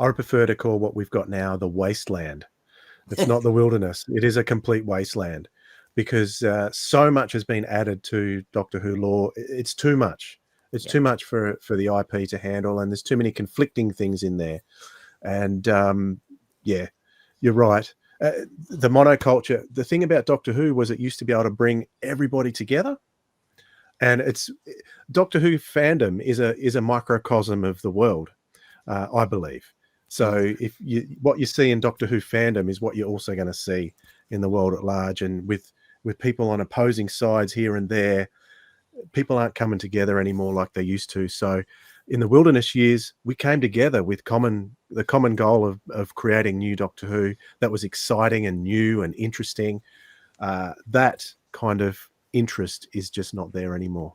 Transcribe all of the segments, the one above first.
I prefer to call what we've got now the wasteland. It's not the wilderness. It is a complete wasteland because so much has been added to Doctor Who lore. It's too much. It's too much for the IP to handle, and there's too many conflicting things in there. And yeah, you're right. The monoculture. The thing about Doctor Who was it used to be able to bring everybody together, and it's Doctor Who fandom is a microcosm of the world, I believe. So if what you see in Doctor Who fandom is what you're also going to see in the world at large, and with people on opposing sides here and there, people aren't coming together anymore like they used to. So in the wilderness years, we came together with the common goal of creating new Doctor Who that was exciting and new and interesting. That kind of interest is just not there anymore.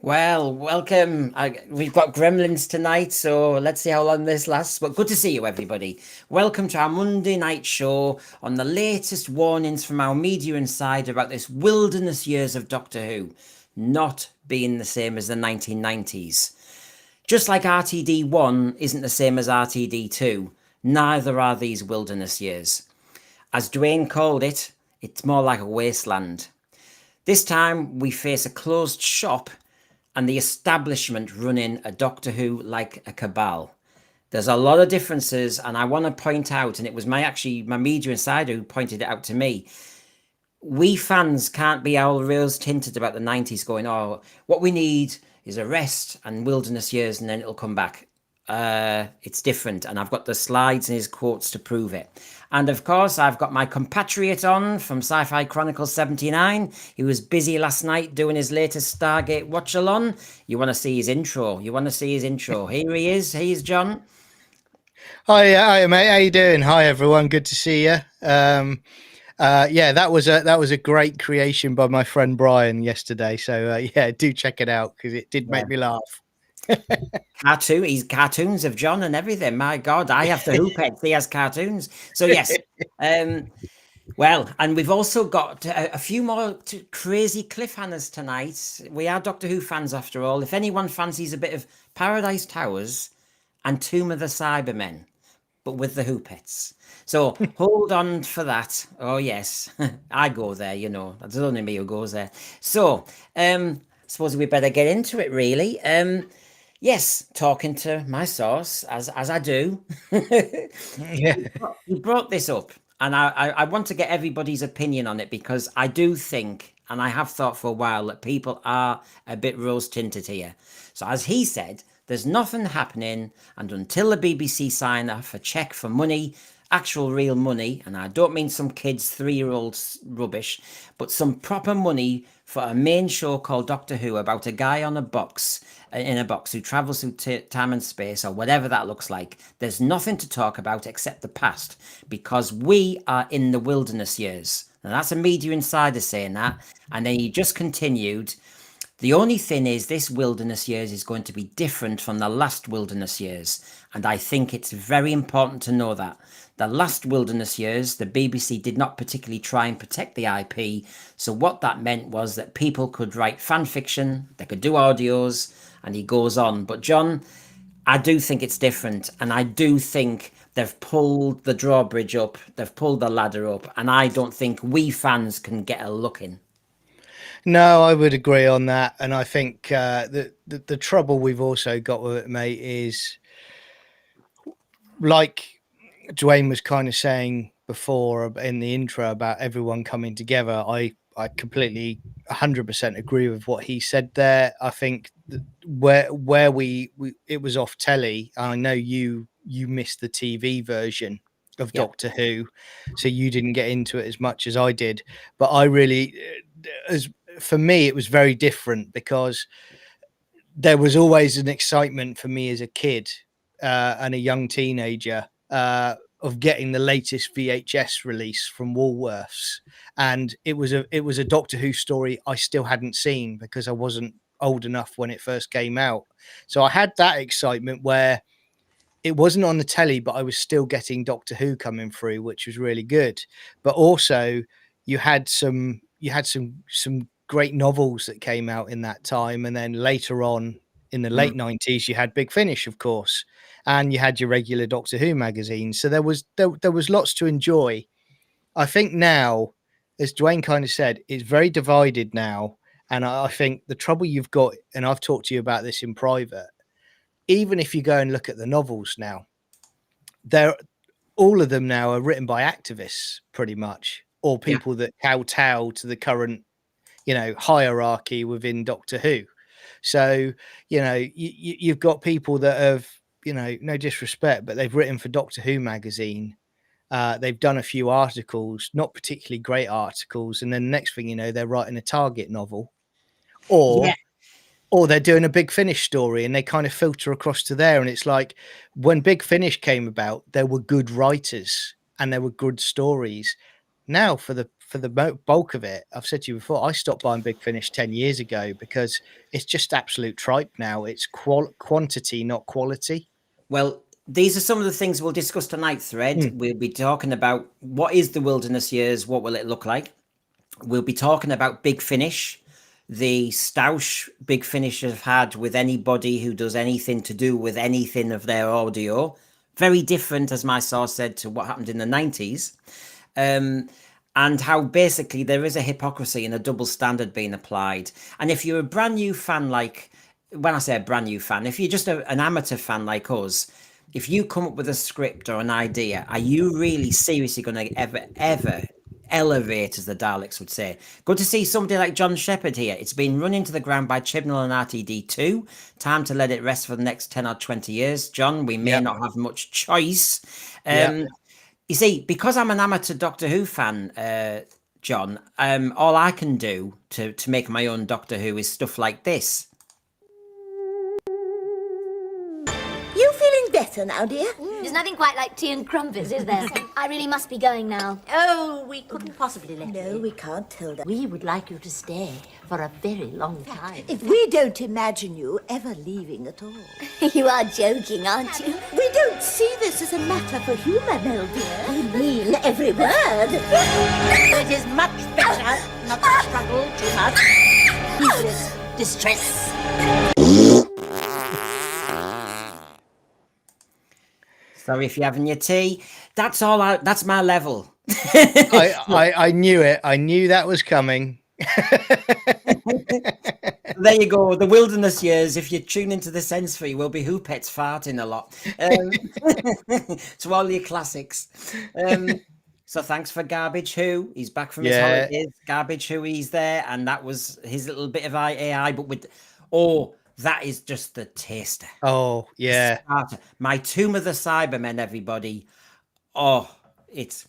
Well, welcome. We've got gremlins tonight, so let's see how long this lasts. But good to see you, everybody. Welcome to our Monday night show on the latest warnings from our media insider about this wilderness years of Doctor Who not being the same as the 1990s. Just like RTD1 isn't the same as RTD2, neither are these wilderness years. As Dwayne called it, it's more like a wasteland. This time we face a closed shop and the establishment running a Doctor Who like a cabal. There's a lot of differences, and I want to point out, and it was my media insider who pointed it out to me, we fans can't be all rose tinted about the 90s going, oh, what we need is a rest and wilderness years and then it'll come back. It's different, and I've got the slides and his quotes to prove it. And of course, I've got my compatriot on from Sci-Fi Chronicles 79. He was busy last night doing his latest Stargate watch-along. You want to see his intro? Here he is. He's John. Hi, mate. How you doing? Hi, everyone. Good to see you. Yeah, that was a great creation by my friend Brian yesterday. So yeah, do check it out because it did make me laugh. Cartoons of John and everything. My God, I have the Hoopettes. He has cartoons. So yes. Well, and we've also got a few more crazy cliffhangers tonight. We are Doctor Who fans after all. If anyone fancies a bit of Paradise Towers and Tomb of the Cybermen, but with the Hoopettes. So hold on for that. Oh yes, I go there, you know. That's only me who goes there. So suppose we better get into it really. Yes, talking to my source, as I do. Yeah. You brought this up, and I want to get everybody's opinion on it because I do think, and I have thought for a while, that people are a bit rose-tinted here. So as he said, there's nothing happening, and until the BBC sign off a cheque for money, actual real money, and I don't mean some kids 3-year-olds rubbish, but some proper money for a main show called Doctor Who about a guy on a box, in a box who travels through time and space or whatever that looks like. There's nothing to talk about except the past because we are in the wilderness years. And that's a media insider saying that. And then he just continued. The only thing is this wilderness years is going to be different from the last wilderness years. And I think it's very important to know that. The last wilderness years, the BBC did not particularly try and protect the IP. So what that meant was that people could write fan fiction, they could do audios, and he goes on. But John, I do think it's different. And I do think they've pulled the drawbridge up, they've pulled the ladder up. And I don't think we fans can get a look in. No, I would agree on that. And I think the trouble we've also got with it, mate, is like Dwayne was kind of saying before in the intro about everyone coming together. I completely 100% agree with what he said there. I think where we it was off telly. I know you missed the TV version of Doctor Who, so you didn't get into it as much as I did. But I really, as for me, it was very different because there was always an excitement for me as a kid and a young teenager of getting the latest VHS release from Woolworths, and it was a Doctor Who story I still hadn't seen because I wasn't old enough when it first came out. So I had that excitement where it wasn't on the telly, but I was still getting Doctor Who coming through, which was really good. But also you had some great novels that came out in that time, and then later on in the late 90s you had Big Finish, of course, and you had your regular Doctor Who magazine. So there was lots to enjoy. I think now, as Dwayne kind of said, it's very divided now, and I think the trouble you've got, and I've talked to you about this in private, even if you go and look at the novels now, they're all of them now are written by activists pretty much, or people that kowtow to the current, hierarchy within Doctor Who. So, you've got people that have, no disrespect, but they've written for Doctor Who magazine. They've done a few articles, not particularly great articles. And then the next thing you know, they're writing a Target novel, or they're doing a Big Finish story, and they kind of filter across to there. And it's like when Big Finish came about, there were good writers and there were good stories. Now for the bulk of it, I've said to you before, I stopped buying Big Finish 10 years ago because it's just absolute tripe now. It's quantity, not quality. Well, these are some of the things we'll discuss tonight, Thread. We'll be talking about what is the Wilderness Years, what will it look like? We'll be talking about Big Finish, the stoush Big Finish have had with anybody who does anything to do with anything of their audio. Very different, as my source said, to what happened in the 90s. And how basically there is a hypocrisy and a double standard being applied. And if you're a brand new fan, like when I say a brand new fan, if you're just an amateur fan like us, if you come up with a script or an idea, are you really seriously going to ever elevate, as the Daleks would say? Good to see somebody like John Shepherd here. It's been run into the ground by Chibnall and RTD2. Time to let it rest for the next 10 or 20 years. John, we may not have much choice. You see, because I'm an amateur Doctor Who fan, John, all I can do to make my own Doctor Who is stuff like this. You feeling better now, dear? There's nothing quite like tea and crumpets, is there? I really must be going now. Oh, we couldn't possibly let you. No, we can't tell them. We would like you to stay for a very long time. If we don't imagine you ever leaving at all. You are joking, aren't you? We don't see this as a matter for humour, Mel, dear. We mean every word. It is much better not to struggle too much. Needless distress. Sorry if you're having your tea. That's all. That's my level. I knew it. I knew that was coming. There you go. The Wilderness Years. If you tune into the Sense Free, will be Hoopets farting a lot. To all your classics. So thanks for Garbage Who. He's back from his holidays. Garbage Who, he's there, and that was his little bit of AI. But with that is just the taster. Oh, yeah. My Tomb of the Cybermen, everybody. Oh, it's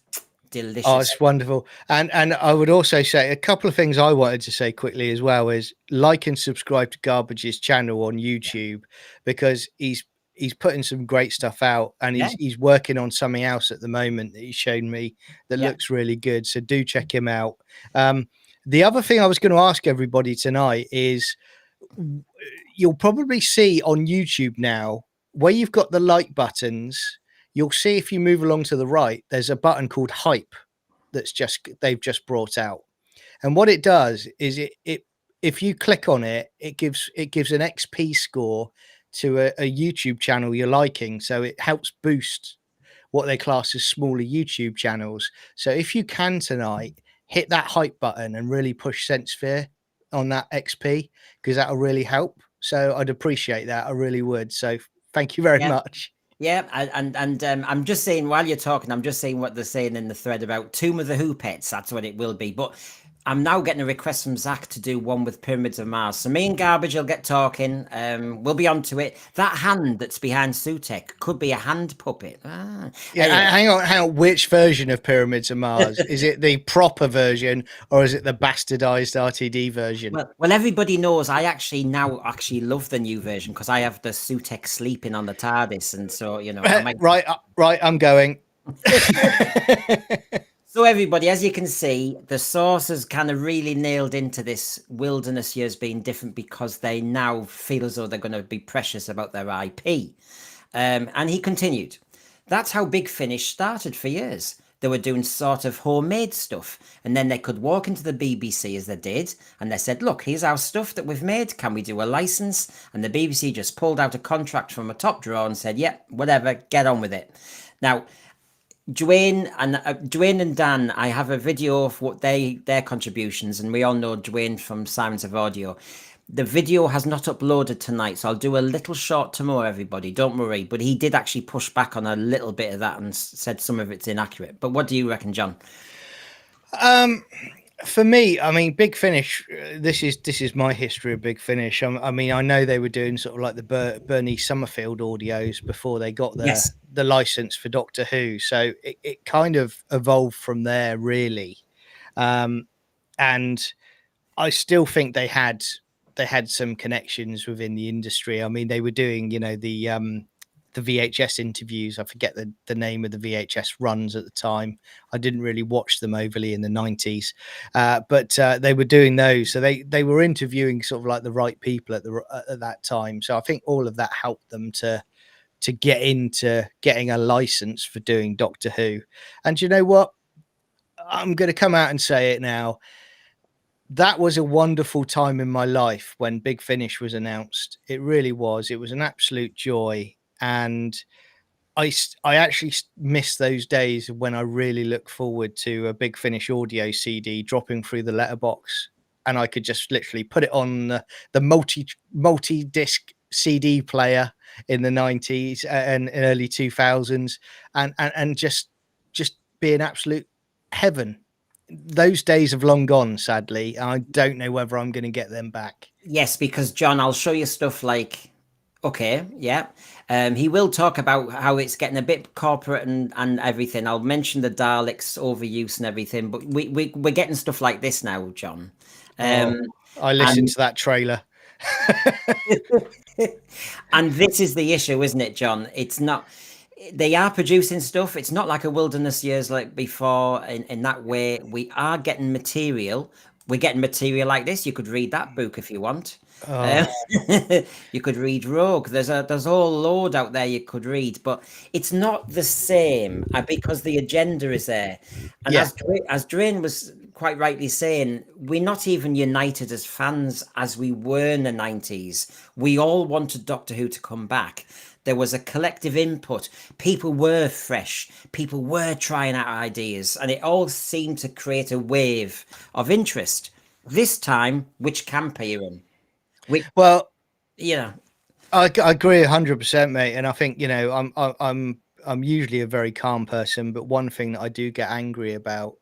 delicious. Oh, it's wonderful. And I would also say a couple of things I wanted to say quickly as well is like and subscribe to Garbage's channel on YouTube, because he's putting some great stuff out, and he's working on something else at the moment that he's shown me that looks really good. So do check him out. The other thing I was going to ask everybody tonight is, you'll probably see on YouTube now where you've got the like buttons, you'll see if you move along to the right, there's a button called hype they've just brought out. And what it does is it if you click on it, it gives an XP score to a YouTube channel you're liking. So it helps boost what they class as smaller YouTube channels. So if you can tonight, hit that hype button and really push SenseSphere on that XP, because that'll really help. So I'd appreciate that. I really would. So thank you very much. Yeah, and I'm just saying, while you're talking, I'm just saying what they're saying in the thread about Tomb of the Hoopets. That's what it will be. But I'm now getting a request from Zach to do one with Pyramids of Mars. So me and Garbage will get talking. We'll be onto it. That hand that's behind Sutek could be a hand puppet. Yeah, Anyway. hang on. Which version of Pyramids of Mars? Is it the proper version or is it the bastardized RTD version? Well, everybody knows I actually love the new version because I have the Sutek sleeping on the TARDIS, and so I might. Right, I'm going. So everybody, as you can see, the source has kind of really nailed into this wilderness years being different because they now feel as though they're going to be precious about their IP. And he continued, that's how Big Finish started for years. They were doing sort of homemade stuff, and then they could walk into the BBC as they did, and they said, look, here's our stuff that we've made. Can we do a license? And the BBC just pulled out a contract from a top drawer and said, yep, whatever, get on with it. Now, Dwayne and Dan, I have a video of what their contributions, and we all know Dwayne from Silence of Audio. The video has not uploaded tonight, so I'll do a little short tomorrow, everybody. Don't worry. But he did actually push back on a little bit of that and said some of it's inaccurate. But what do you reckon, John? For me, I mean, Big Finish. This is my history of Big Finish. I mean, I know they were doing sort of like the Bernie Summerfield audios before they got the license for Doctor Who. So it kind of evolved from there, really. And I still think they had some connections within the industry. I mean, they were doing, the VHS interviews. I forget the name of the VHS runs at the time. I didn't really watch them overly in the 90s, but they were doing those. So they were interviewing sort of like the right people at that time. So I think all of that helped them to get into getting a license for doing Doctor Who. And you know what? I'm going to come out and say it now. That was a wonderful time in my life when Big Finish was announced. It really was. It was an absolute joy. And I actually miss those days when I really look forward to a Big Finish audio CD dropping through the letterbox, and I could just literally put it on the multi-disc CD player in the 90s and early 2000s, and just be an absolute heaven. Those days have long gone, sadly. I don't know whether I'm going to get them back. Yes, because John, I'll show you stuff like, okay, yeah. He will talk about how it's getting a bit corporate and everything. I'll mention the Daleks overuse and everything, but we're getting stuff like this now, John. I listened to that trailer. And this is the issue, isn't it, John? It's not. They are producing stuff. It's not like a wilderness years like before in that way. We are getting material. We're getting material like this. You could read that book if you want. You could read Rogue. There's a whole load out there you could read, but it's not the same because the agenda is there. And as Drain was quite rightly saying, we're not even united as fans as we were in the 90s. We all wanted Doctor Who to come back. There was a collective input. People were fresh. People were trying out ideas, and it all seemed to create a wave of interest. This time, which camp are you in? I agree 100%, mate. And I think, I'm usually a very calm person, but one thing that I do get angry about,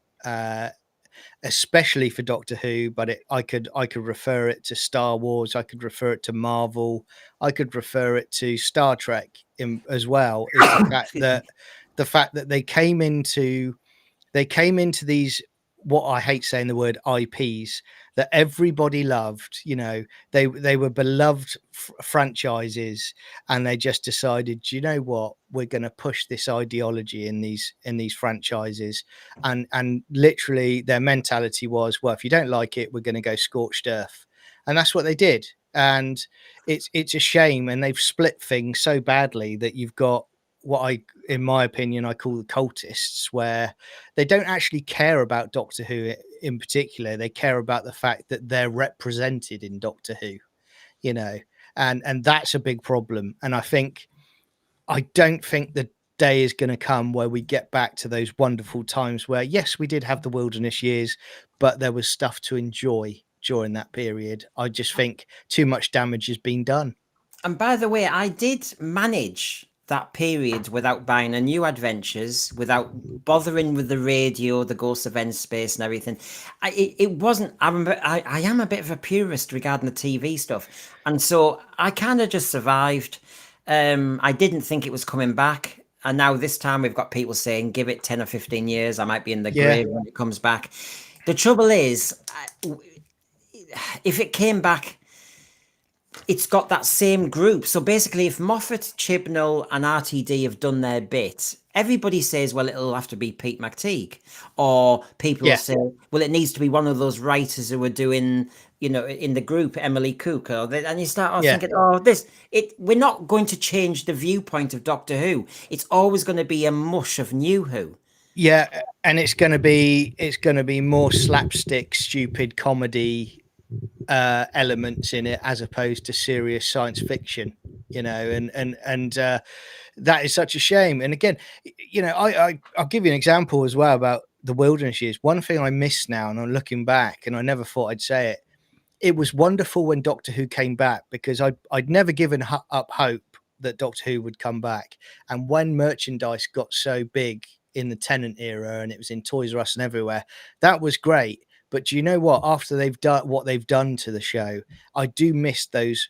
especially for Doctor Who, but I could refer it to Star Wars, I could refer it to Marvel, I could refer it to Star Trek as well, is the fact that they came into these, what I hate saying the word, IPs that everybody loved. They were beloved franchises, and they just decided, you know what, we're going to push this ideology in these franchises, and literally their mentality was, well, if you don't like it, we're going to go scorched earth. And that's what they did. And it's a shame, and they've split things so badly that you've got what in my opinion, I call the cultists, where they don't actually care about Doctor Who in particular. They care about the fact that they're represented in Doctor Who, and that's a big problem. And I don't think the day is going to come where we get back to those wonderful times where, yes, we did have the wilderness years, but there was stuff to enjoy during that period. I just think too much damage has been done. And by the way, I did manage that period without buying a new adventures, without bothering with the radio, the Ghost of End Space and everything. It wasn't, I remember, I am a bit of a purist regarding the TV stuff. And so I kind of just survived. I didn't think it was coming back. And now this time we've got people saying, give it 10 or 15 years. I might be in the grave when it comes back. The trouble is, if it came back, it's got that same group. So basically, if Moffat, Chibnall, and RTD have done their bit, everybody says, well, it'll have to be Pete McTeague. Or people say, well, it needs to be one of those writers who are doing, you know, in the group, Emily Cook. And you start thinking, we're not going to change the viewpoint of Doctor Who. It's always going to be a mush of New Who. Yeah, and it's going to be more slapstick, stupid comedy elements in it as opposed to serious science fiction, you know, and that is such a shame. And again, you know, I'll give you an example as well about the Wilderness Years. One thing I miss now, and I'm looking back, and I never thought I'd say it. It was wonderful when Doctor Who came back, because I'd never given up hope that Doctor Who would come back. And when merchandise got so big in the Tennant era, and it was in Toys R Us and everywhere, that was great. But do you know what? After they've done what they've done to the show, I do miss those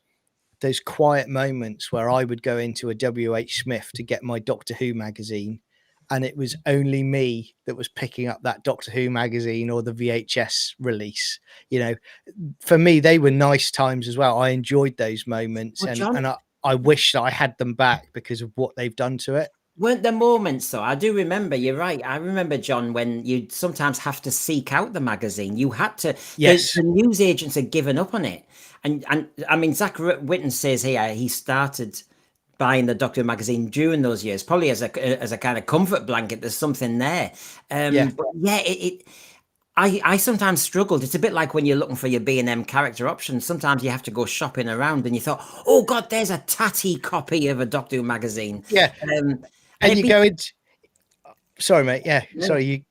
quiet moments where I would go into a WH Smith to get my Doctor Who magazine, and it was only me that was picking up that Doctor Who magazine or the VHS release. You know, for me, they were nice times as well. I enjoyed those moments, and I wish that I had them back because of what they've done to it. Weren't there moments, though? I do remember, you're right. I remember, John, when you'd sometimes have to seek out the magazine. You had to, yes. The news agents had given up on it. And I mean, Zach Witten says here he started buying the Doctor Who magazine during those years, probably as a kind of comfort blanket. There's something there. But I sometimes struggled. It's a bit like when you're looking for your B&M character options. Sometimes you have to go shopping around and you thought, oh, God, there's a tatty copy of a Doctor Who magazine. Yeah. And you go into, sorry, mate. Yeah. Sorry.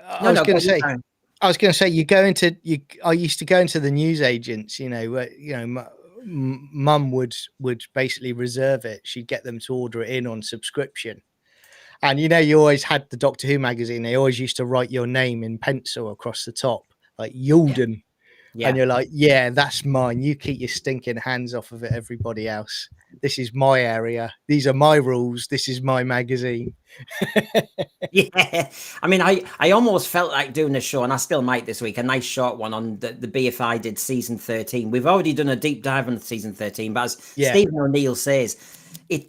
I was going to say, you go into, I used to go into the news agents, you know, where, you know, mum would basically reserve it. She'd get them to order it in on subscription. And, you know, you always had the Doctor Who magazine. They always used to write your name in pencil across the top, like Yulden. Yeah. And you're like, yeah, that's mine. You keep your stinking hands off of it, everybody else. This is my area. These are my rules. This is my magazine. Yeah. I mean, I almost felt like doing a show, and I still might this week, a nice short one on the BFI did season 13. We've already done a deep dive on season 13, but as Stephen O'Neill says,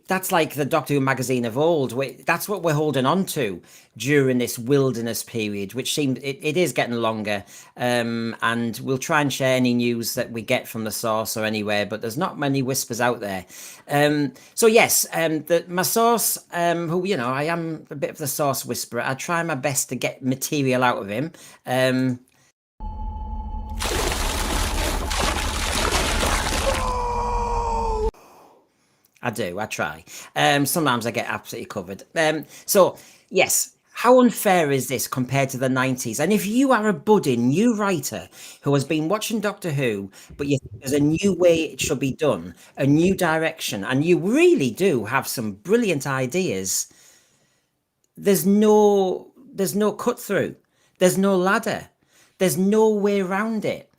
that's like the Doctor Who magazine of old. That's what we're holding on to during this wilderness period, which seemed it is getting longer. And we'll try and share any news that we get from the source or anywhere, but there's not many whispers out there. So yes, my source, who, you know, I am a bit of the source whisperer. I try my best to get material out of him. I do. I try. Sometimes I get absolutely covered. So, yes, how unfair is this compared to the 90s? And if you are a budding new writer who has been watching Doctor Who, but you think there's a new way it should be done, a new direction, and you really do have some brilliant ideas, there's no cut through. There's no ladder. There's no way around it.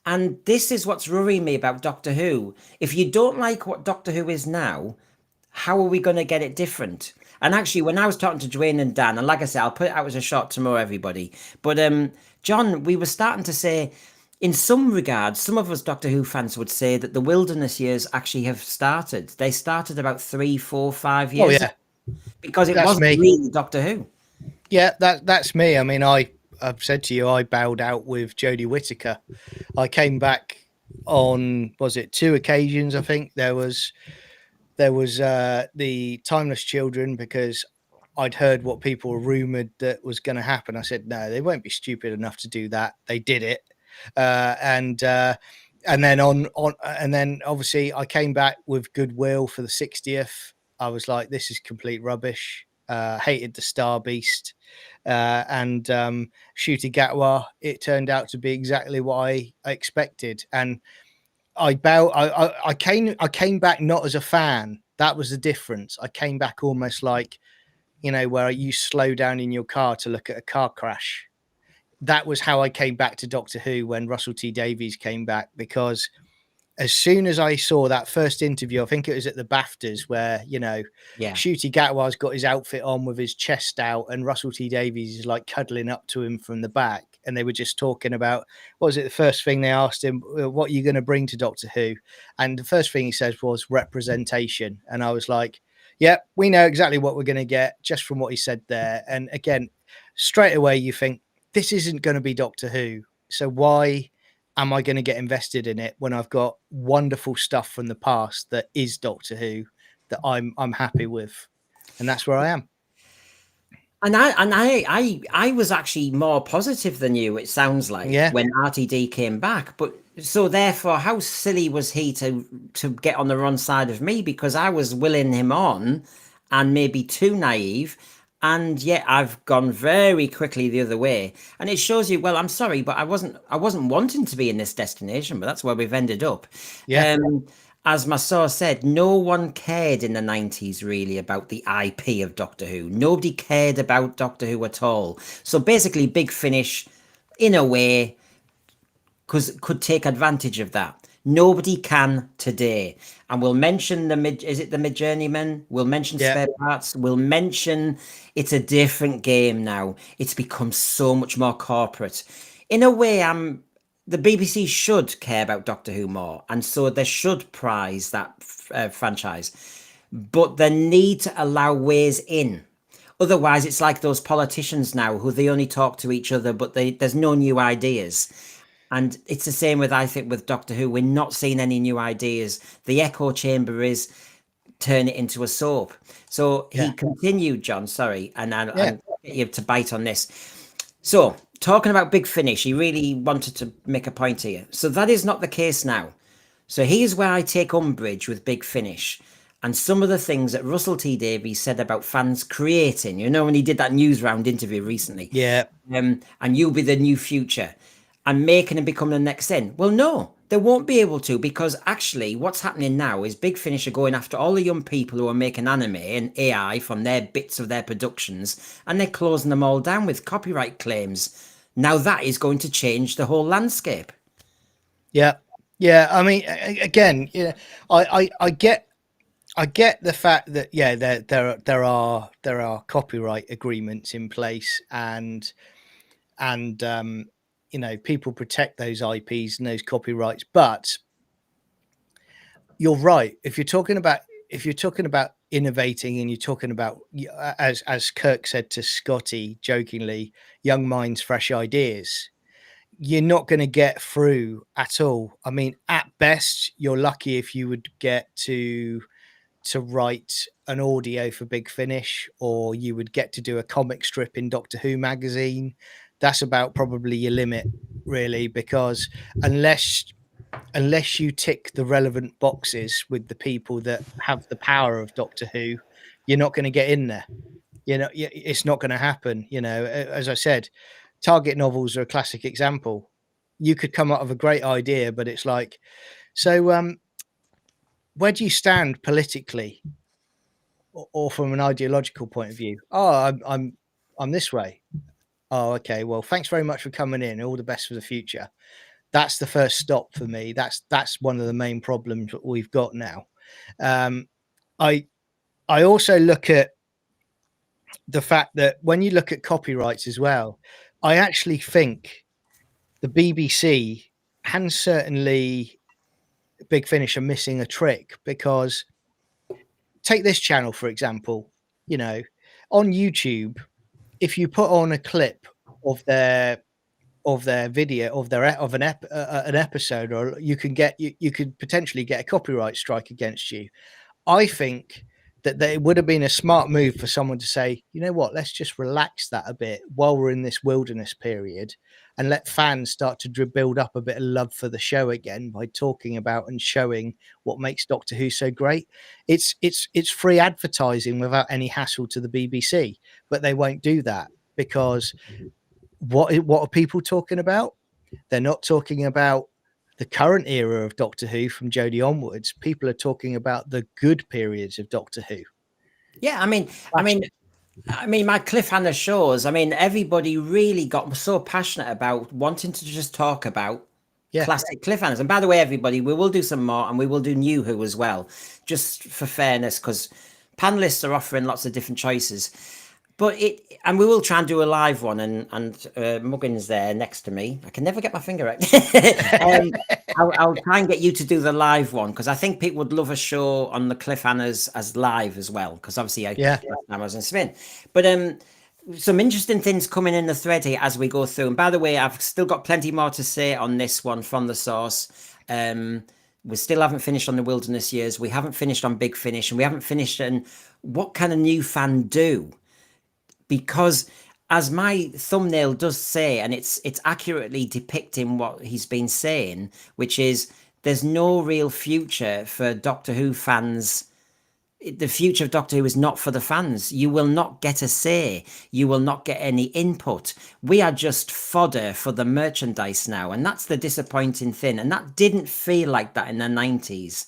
And this is what's worrying me about Doctor Who. If you don't like what Doctor Who is now, how are we going to get it different? And actually, when I was talking to Dwayne and Dan, and like I said, I'll put it out as a short tomorrow, everybody. But John, we were starting to say, in some regards, some of us Doctor Who fans would say that the wilderness years actually have started. They started about 3, 4, 5 years. Oh, yeah. Because it wasn't really Doctor Who. Yeah, that's me. I mean, I've said to you, I bowed out with Jodie Whittaker. I came back on, was it 2 occasions? I think there was the Timeless Children, because I'd heard what people were rumored that was going to happen. I said, no, they won't be stupid enough to do that. They did it. And then and then obviously I came back with Goodwill for the 60th. I was like, this is complete rubbish. Hated the Star Beast. And Ncuti Gatwa, it turned out to be exactly what I expected. And I came back not as a fan, That was the difference. I came back almost like, you know, where you slow down in your car to look at a car crash. That was how I came back to Doctor Who when Russell T Davies came back, because as soon as I saw that first interview, I think it was at the BAFTAs, where, you know, Yeah. Ncuti Gatwa's got his outfit on with his chest out, and Russell T Davies is like cuddling up to him from the back. And they were just talking about, what was it? The first thing they asked him, what are you going to bring to Doctor Who? And the first thing he says was representation. And I was like, yeah, we know exactly what we're going to get just from what he said there. And again, straight away, you think, this isn't going to be Doctor Who. So why am I going to get invested in it when I've got wonderful stuff from the past that is Doctor Who that I'm happy with? And that's where I am. And I was actually more positive than you, it sounds like, Yeah. when RTD came back. But so therefore, how silly was he to get on the wrong side of me? Because I was willing him on and maybe too naive. And yet I've gone very quickly the other way. And it shows you, well, I'm sorry, but I wasn't wanting to be in this destination, but that's where we've ended up. Yeah. As my source said, no one cared in the 90s really about the IP of Doctor Who. Nobody cared about Doctor Who at all. So basically, Big Finish, in a way, could take advantage of that. Nobody can today. And we'll mention the Mid-Journeyman? We'll mention Spare Parts. We'll mention it's a different game now. It's become so much more corporate. In a way, the BBC should care about Doctor Who more, and so they should prize that franchise. But they need to allow ways in. Otherwise, it's like those politicians now who they only talk to each other, but there's no new ideas. And it's the same with, I think, with Doctor Who. We're not seeing any new ideas. The echo chamber is turn it into a soap. So he continued, John, sorry, and I'll get you to bite on this. So, talking about Big Finish, he really wanted to make a point here. So that is not the case now. So here's where I take umbrage with Big Finish and some of the things that Russell T Davies said about fans creating. You know, when he did that news round interview recently. Yeah. And you'll be the new future and making and becoming the next thing. Well, no, they won't be able to, because actually what's happening now is Big Finish are going after all the young people who are making anime and AI from their bits of their productions, and they're closing them all down with copyright claims. Now that is going to change the whole landscape. Yeah. Yeah. I mean, again, yeah, I get the fact that, yeah, there are copyright agreements in place, and you know, people protect those IPs and those copyrights. But you're right. If you're talking about innovating, and you're talking about, as Kirk said to Scotty jokingly, young minds, fresh ideas, you're not going to get through at all. I mean, at best, you're lucky if you would get to write an audio for Big Finish, or you would get to do a comic strip in Doctor Who magazine. That's about probably your limit, really, because unless you tick the relevant boxes with the people that have the power of Doctor Who, you're not going to get in there. You know, it's not going to happen. You know, as I said, target novels are a classic example. You could come up with a great idea, but it's like, so where do you stand politically, or from an ideological point of view? Oh, I'm this way. Oh, okay. Well, thanks very much for coming in. All the best for the future. That's the first stop for me. That's one of the main problems that we've got now. I also look at the fact that when you look at copyrights as well, I actually think the BBC and certainly Big Finish are missing a trick, because take this channel, for example, you know, on YouTube, if you put on a clip of their video of an episode, or you could potentially get a copyright strike against you. I think that it would have been a smart move for someone to say, you know what, let's just relax that a bit while we're in this wilderness period, and let fans start to build up a bit of love for the show again by talking about and showing what makes Doctor Who so great. It's free advertising without any hassle to the BBC, but they won't do that, because what are people talking about? They're not talking about the current era of Doctor Who from Jodie onwards, people are talking about the good periods of Doctor Who. Yeah, I mean, my cliffhanger shows. I mean, everybody really got so passionate about wanting to just talk about classic cliffhangers. And by the way, everybody, we will do some more, and we will do New Who as well, just for fairness, because panelists are offering lots of different choices. But and we will try and do a live one, and Muggin's there next to me. I can never get my finger right. I'll try and get you to do the live one, because I think people would love a show on the cliffhangers as live as well, because obviously I was in Spain. But some interesting things coming in the thread here as we go through. And by the way, I've still got plenty more to say on this one from the source. We still haven't finished on the Wilderness Years. We haven't finished on Big Finish, and we haven't finished on what can a new fan do. Because as my thumbnail does say, and it's accurately depicting what he's been saying, which is there's no real future for Doctor Who fans. The future of Doctor Who is not for the fans. You will not get a say. You will not get any input. We are just fodder for the merchandise now. And that's the disappointing thing. And that didn't feel like that in the 90s.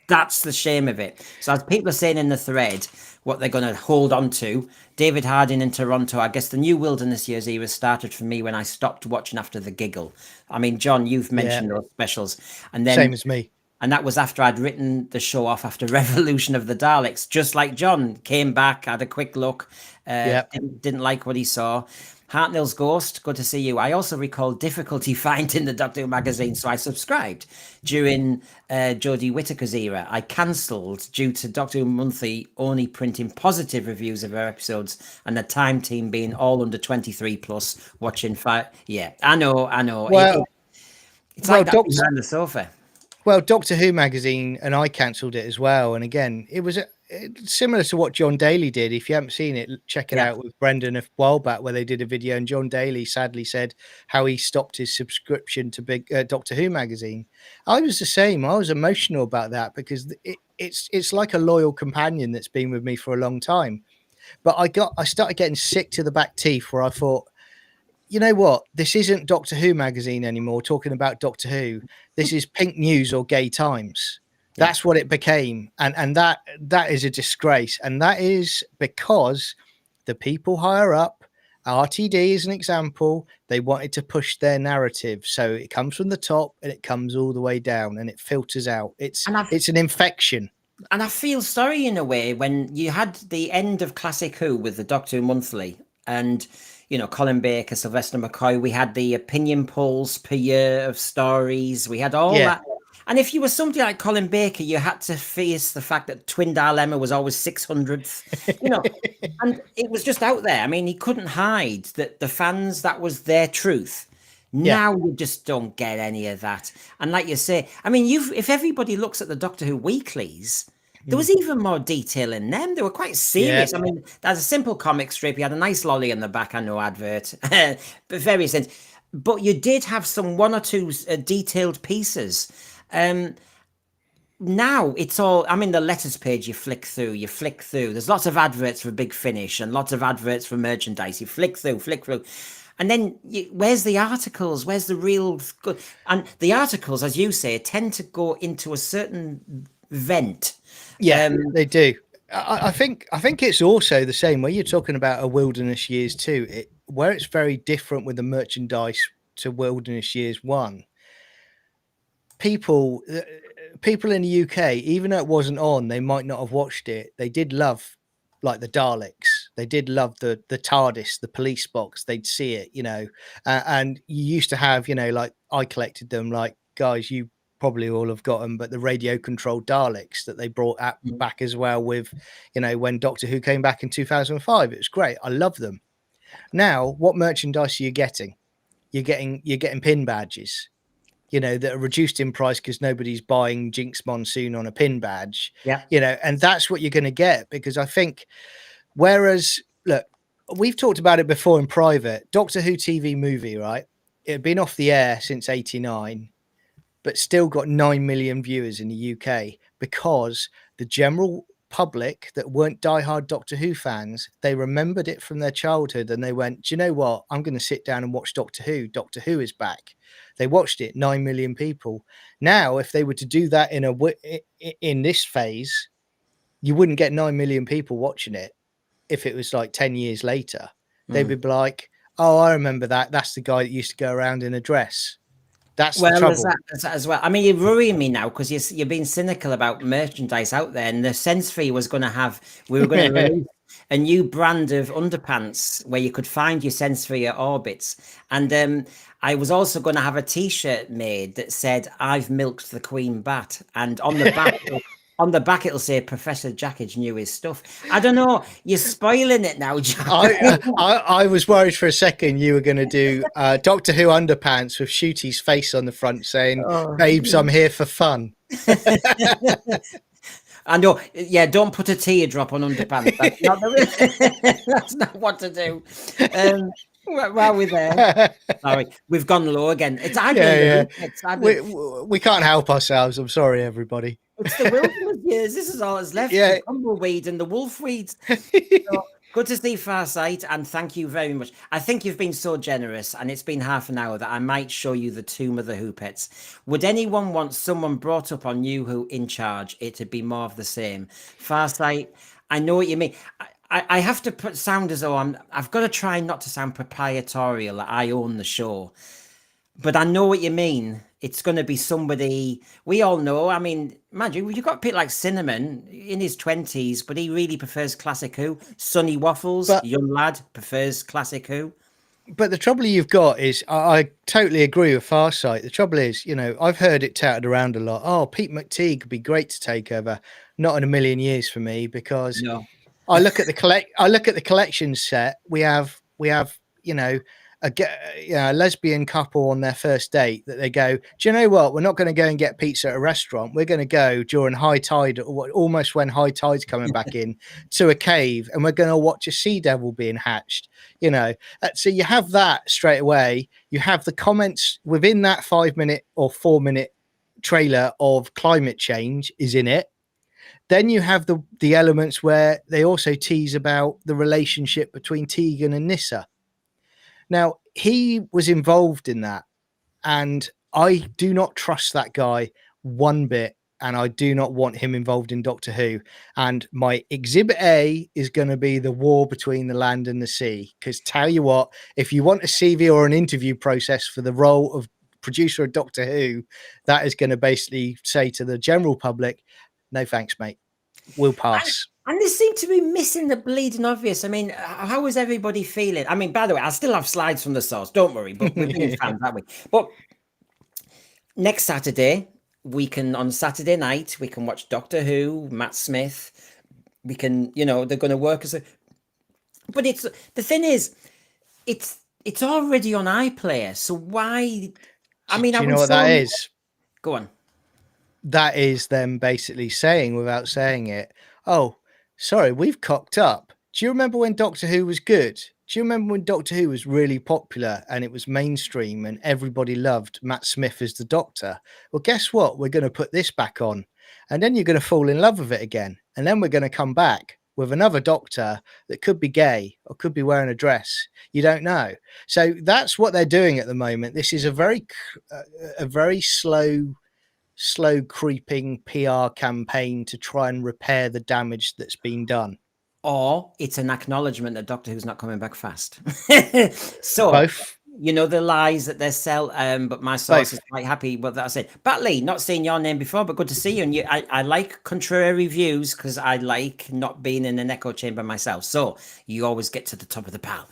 That's the shame of it. So as people are saying in the thread, what they're going to hold on to, David Harding in Toronto, I guess the new Wilderness Years era started for me when I stopped watching after The Giggle. I mean, John, you've mentioned those specials. And then, same as me. And that was after I'd written the show off after Revolution of the Daleks, just like John. Came back, had a quick look, didn't like what he saw. Hartnell's Ghost, good to see you. I also recall difficulty finding the Doctor Who magazine, so I subscribed during Jodie Whittaker's era. I cancelled due to Doctor Who Monthly only printing positive reviews of her episodes, and the Time team being all under 23 plus watching five. Yeah, I know. Well, it's like that behind the sofa. Well, Doctor Who magazine, and I cancelled it as well. And again, it was similar to what John Daly did. If you haven't seen it, check it out with Brendan a while back, where they did a video, and John Daly sadly said how he stopped his subscription to Big Doctor Who magazine. I was the same. I was emotional about that because it's like a loyal companion that's been with me for a long time. But I started getting sick to the back teeth, where I thought, you know what? This isn't Doctor Who magazine anymore talking about Doctor Who. This is Pink News or Gay Times. That's what it became. And that is a disgrace. And that is because the people higher up, RTD is an example, they wanted to push their narrative. So it comes from the top and it comes all the way down and it filters out. It's an infection. And I feel sorry in a way when you had the end of Classic Who with the Doctor Who Monthly and, you know, Colin Baker, Sylvester McCoy, we had the opinion polls per year of stories. We had all that. And if you were somebody like Colin Baker, you had to face the fact that Twin Dilemma was always 600th, you know, and it was just out there. I mean, he couldn't hide that the fans, that was their truth. Now you just don't get any of that. And like you say, I mean, if everybody looks at the Doctor Who weeklies, there was even more detail in them. They were quite serious. I mean, there's a simple comic strip. You had a nice lolly in the back, I know, advert, but very sense. But you did have some one or two detailed pieces. Now it's all, I mean, the letters page, you flick through. There's lots of adverts for Big Finish and lots of adverts for merchandise. You flick through. And then where's the articles? Where's the real good? And the articles, as you say, tend to go into a certain vent. Yeah, they do. I think it's also the same where you're talking about a Wilderness Years 2, where it's very different with the merchandise to Wilderness Years 1. People in the UK, even though it wasn't on, they might not have watched it. They did love, like, the Daleks. They did love the TARDIS, the police box. They'd see it, you know. And you used to have, you know, like, I collected them, like, guys, you probably all have got them, but the radio controlled Daleks that they brought back as well with, you know, when Doctor Who came back in 2005. It was great. I love them. Now, what merchandise are you getting? You're getting pin badges, you know, that are reduced in price because nobody's buying Jinx Monsoon on a pin badge. Yeah. You know, and that's what you're going to get, because I think, whereas, look, we've talked about it before in private, Doctor Who TV movie, right? It had been off the air since 89, but still got 9 million viewers in the UK because the general public that weren't diehard Doctor Who fans, they remembered it from their childhood and they went, do you know what? I'm going to sit down and watch Doctor Who. Doctor Who is back. They watched it, 9 million people. Now, if they were to do that in this phase, you wouldn't get 9 million people watching it. If it was like 10 years later, they'd be like, oh, I remember that. That's the guy that used to go around in a dress. That's the trouble. There's that as well. I mean, you're worrying me now because you're being cynical about merchandise out there. And the Sensory was going to we were going to release a new brand of underpants where you could find your Sensory at Orbits. And I was also going to have a T-shirt made that said, "I've milked the Queen Bat," and on the back. On the back, it'll say Professor Jackage knew his stuff. I don't know. You're spoiling it now, Jack. I was worried for a second you were going to do Doctor Who underpants with Shooty's face on the front saying, "Babes, I'm here for fun." I know. Yeah, don't put a teardrop on underpants. That's not what to do. While we're there, sorry, we've gone low again. It's we can't help ourselves. I'm sorry, everybody. It's the wilderness years. This is all that's left. Yeah. The tumbleweed and the wolfweed. So, good to see Farsight, and thank you very much. I think you've been so generous, and it's been half an hour that I might show you the Tomb of the Who-Pets. Would anyone want someone brought up on New Who in charge? It'd be more of the same. Farsight, I know what you mean. I have to sound as though I've got to try not to sound proprietorial, that I own the show. But I know what you mean. It's going to be somebody we all know. I mean, imagine you've got a bit like Cinnamon in his 20s, but he really prefers Classic Who. Sonny Waffles, young lad, prefers Classic Who. But the trouble you've got is, I totally agree with Farsight. The trouble is, I've heard it touted around a lot. Oh, Pete McTeague would be great to take over. Not in a million years for me, because I look at the collection set. We have a lesbian couple on their first date that they go, do you know what? We're not going to go and get pizza at a restaurant. We're going to go during high tide, or almost when high tide's coming back in, to a cave, and we're going to watch a sea devil being hatched. So you have that straight away. You have the comments within that 5-minute or 4-minute trailer of climate change is in it. Then you have the elements where they also tease about the relationship between Tegan and Nyssa. Now, he was involved in that, and I do not trust that guy one bit, and I do not want him involved in Doctor Who. And my Exhibit A is going to be the war between the land and the sea, because tell you what, if you want a CV or an interview process for the role of producer of Doctor Who, that is going to basically say to the general public, no thanks, mate, we'll pass. And they seem to be missing the bleeding obvious. I mean, how is everybody feeling? I mean, by the way, I still have slides from the source. Don't worry, but we're being fans, aren't we? But next Saturday, on Saturday night, we can watch Doctor Who, Matt Smith. We can, they're going to work as a... But the thing is, it's already on iPlayer. So why... I mean, do you know what that is? Go on. That is them basically saying, without saying it, oh, sorry, we've cocked up. Do you remember when Doctor Who was good? Do you remember when Doctor Who was really popular and it was mainstream and everybody loved Matt Smith as the Doctor? Well, guess what? We're going to put this back on, and then you're going to fall in love with it again. And then we're going to come back with another Doctor that could be gay or could be wearing a dress. You don't know. So that's what they're doing at the moment. This is a very slow creeping PR campaign to try and repair the damage that's been done. Or it's an acknowledgement that Doctor Who's not coming back fast. So both. The lies that they sell, but my source is quite happy with that I said. Batley, not seeing your name before, but good to see you. And I like contrary views because I like not being in an echo chamber myself. So you always get to the top of the pile.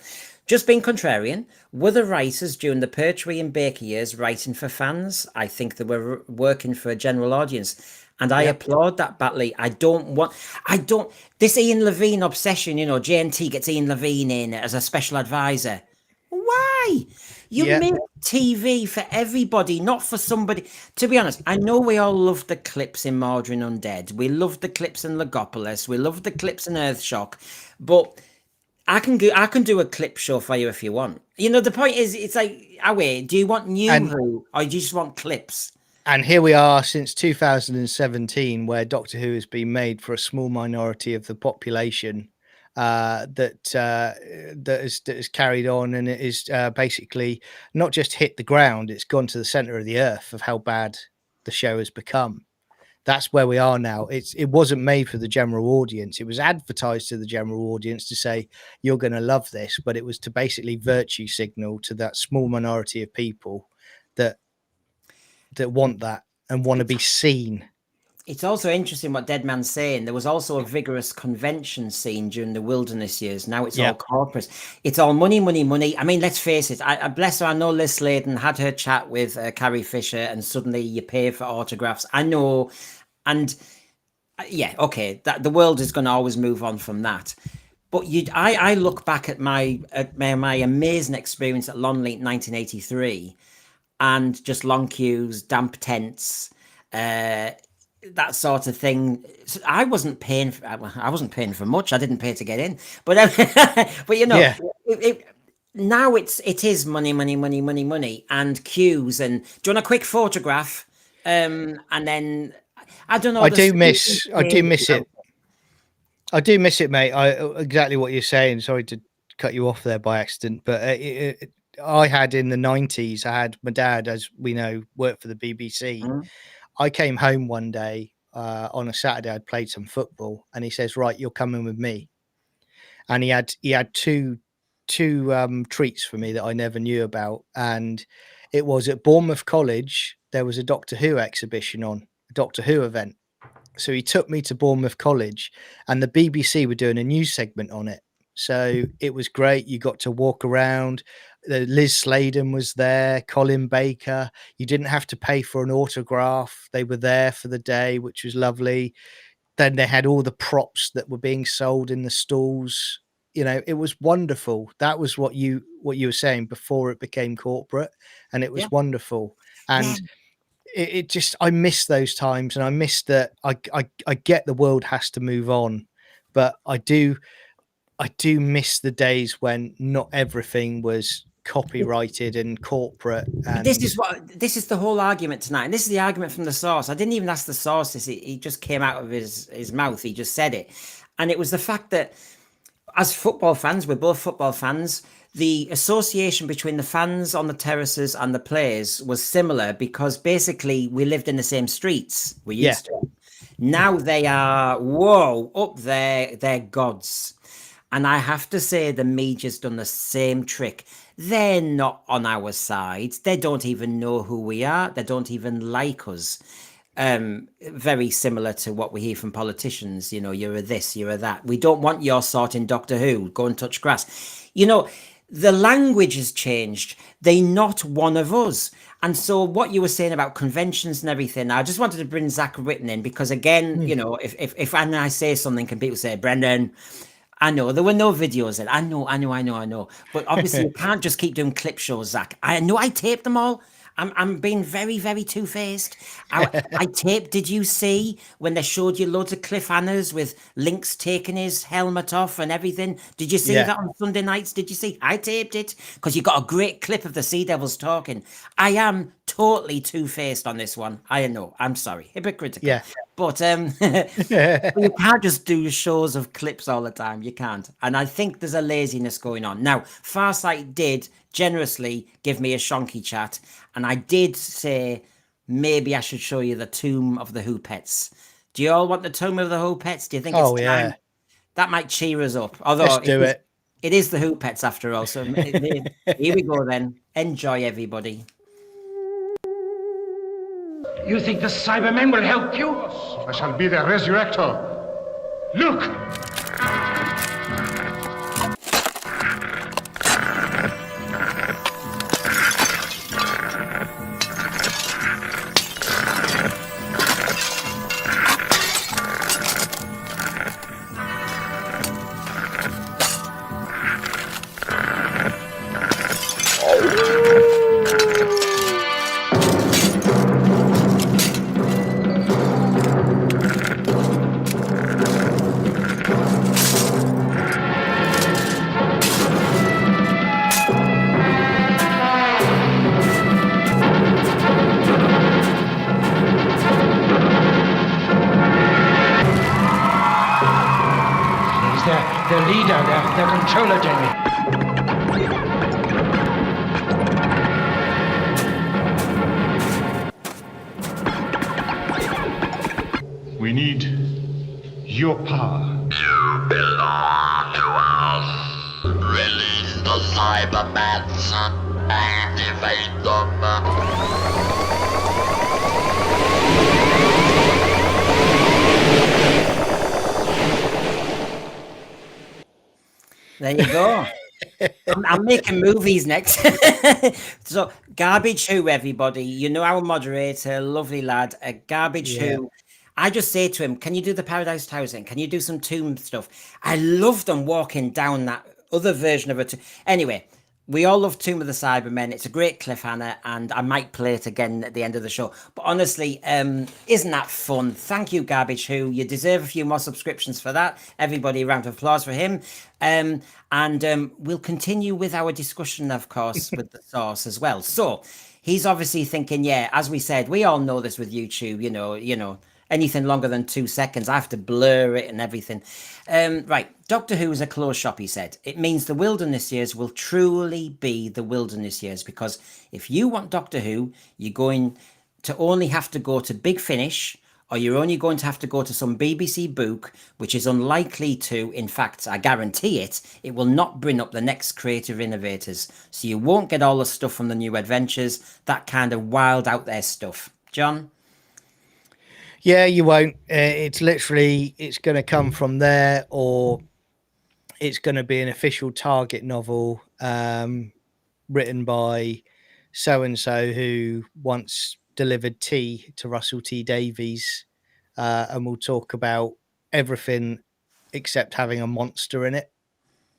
Just being contrarian, were the writers during the Pertwee and Baker years writing for fans? I think they were working for a general audience. And I applaud that, Batley. This Ian Levine obsession, JNT gets Ian Levine in as a special advisor. Why? You make TV for everybody, not for somebody. To be honest, I know we all love the clips in Mordrin Undead. We love the clips in Legopolis. We love the clips in Earthshock. But I can do a clip show for you if you want. The point is, it's like, do you want New Who or do you just want clips? And here we are since 2017, where Doctor Who has been made for a small minority of the population. that has carried on, and it is basically not just hit the ground; it's gone to the center of the earth of how bad the show has become. That's where we are now. It wasn't made for the general audience. It was advertised to the general audience to say, you're going to love this, but it was to basically virtue signal to that small minority of people that want that and want to be seen. It's also interesting what Deadman's saying. There was also a vigorous convention scene during the wilderness years. Now it's all corporate. It's all money, money, money. I mean, let's face it. I bless her. I know Liz Sladen had her chat with Carrie Fisher, and suddenly you pay for autographs. I know. And yeah, okay, that the world is going to always move on from that. But I look back at my amazing experience at Lonleat 1983, and just long queues, damp tents, that sort of thing. So I wasn't paying for much. I didn't pay to get in, but but you know, now it is money, money, money, money, money, and queues. And do you want a quick photograph? And then. I don't know. I do miss it. I do miss it, mate. Exactly what you're saying. Sorry to cut you off there by accident, but I had in the 90s, I had my dad, as we know, worked for the BBC. Mm-hmm. I came home one day on a Saturday. I'd played some football, and he says, "Right, you're coming with me." And he had two treats for me that I never knew about, and it was at Bournemouth College. There was a Doctor Who exhibition on. Doctor Who event. So he took me to Bournemouth College, and the BBC were doing a news segment on it. So it was great. You got to walk around. Liz Sladen was there, Colin Baker. You didn't have to pay for an autograph. They were there for the day, which was lovely. Then they had all the props that were being sold in the stalls. You know, it was wonderful. That was what you were saying before it became corporate, and it was wonderful. And it just, I miss those times, and I miss that. I get the world has to move on, but I do miss the days when not everything was copyrighted and corporate. And this is the whole argument tonight, and this is the argument from the source. I didn't even ask the source this. He just came out of his mouth. He just said it, and it was the fact that as football fans, we're both football fans. The association between the fans on the terraces and the players was similar, because basically we lived in the same streets. We used to. Now they are, up there, they're gods. And I have to say, the media's done the same trick. They're not on our side. They don't even know who we are. They don't even like us. Very similar to what we hear from politicians. You know, you're a this, you're a that. We don't want your sort in Doctor Who. Go and touch grass. You know, the language has changed. They're not one of us. And so what you were saying about conventions and everything, I just wanted to bring Zach Witten in, because again, you know, if I say something and people say, Brendan, I know there were no videos. And I know. But obviously you can't just keep doing clip shows, Zach. I know I taped them all. I'm being very, very two-faced. I taped, did you see when they showed you loads of cliffhangers with Lynx taking his helmet off and everything? Did you see that on Sunday nights? Did you see? I taped it, because you got a great clip of the Sea Devils talking. I am totally two-faced on this one. I know. I'm sorry. Hypocritical. Yeah. But you can't just do shows of clips all the time. You can't. And I think there's a laziness going on. Now, Farsight did generously give me a shonky chat, and I did say maybe I should show you the Tomb of the Who Pets. Do you all want the Tomb of the Who Pets? Do you think it's time? Yeah. That might cheer us up. Although let's do it. It is the Who Pets after all. So here we go then. Enjoy, everybody. You think the Cybermen will help you? I shall be the resurrector. Look! leader, their controller, Jamie. We need your power. You belong to us. Release the Cybermans. Activate them. There you go. I'm making movies next. So, Garbage Who, everybody. You know our moderator, lovely lad. Garbage Yeah. Who. I just say to him, can you do the Paradise Towers thing? Can you do some tomb stuff? I love them walking down that other version of it. Anyway, we all love Tomb of the Cybermen. It's a great cliffhanger, and I might play it again at the end of the show. But honestly, isn't that fun? Thank you, Garbage Who. You deserve a few more subscriptions for that. Everybody, a round of applause for him. And we'll continue with our discussion, of course, with the source as well. So he's obviously thinking, yeah, as we said, we all know this with YouTube, you know, anything longer than 2 seconds, I have to blur it and everything. Right, Doctor Who is a closed shop, he said. It means the wilderness years will truly be the wilderness years, because if you want Doctor Who, you're going to only have to go to Big Finish, or you're only going to have to go to some BBC book, which is unlikely to, in fact, I guarantee it will not bring up the next creative innovators. So you won't get all the stuff from the New Adventures, that kind of wild out there stuff. John? Yeah, you won't. It's going to come from there, or it's going to be an official Target novel written by so-and-so who once delivered tea to Russell T Davies, and we'll talk about everything except having a monster in it.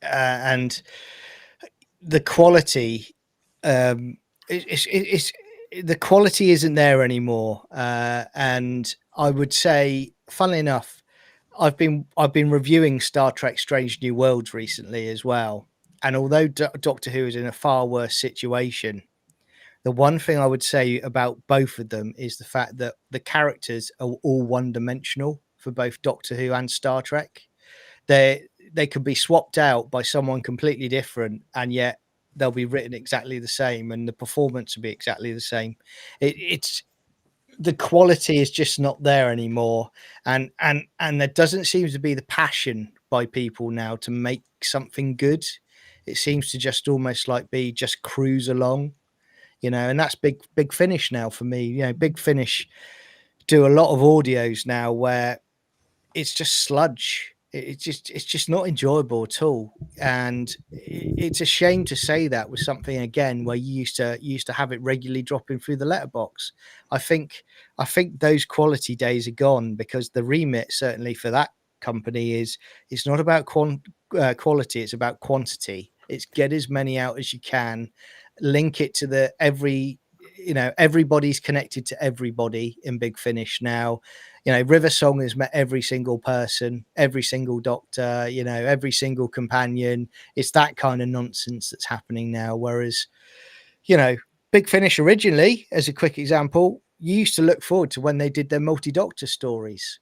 And the quality, it's the quality isn't there anymore. And I would say, funnily enough, I've been reviewing Star Trek Strange New Worlds recently as well. And although Doctor Who is in a far worse situation, the one thing I would say about both of them is the fact that the characters are all one-dimensional for both Doctor Who and Star Trek. They could be swapped out by someone completely different, and yet they'll be written exactly the same, and the performance will be exactly the same. It's the quality is just not there anymore, and there doesn't seem to be the passion by people now to make something good. It seems to just almost like be just cruise along, you know, and that's Big Finish now for me. You know, Big Finish do a lot of audios now where it's just sludge. It's just not enjoyable at all, and it's a shame to say that with something again where you used to have it regularly dropping through the letterbox. I think those quality days are gone, because the remit certainly for that company is it's not about quality, it's about quantity. It's get as many out as you can, link it to everybody's connected to everybody in Big Finish now. You know, River Song has met every single person, every single doctor, you know, every single companion. It's that kind of nonsense that's happening now. Whereas, you know, Big Finish originally, as a quick example, you used to look forward to when they did their multi-doctor stories.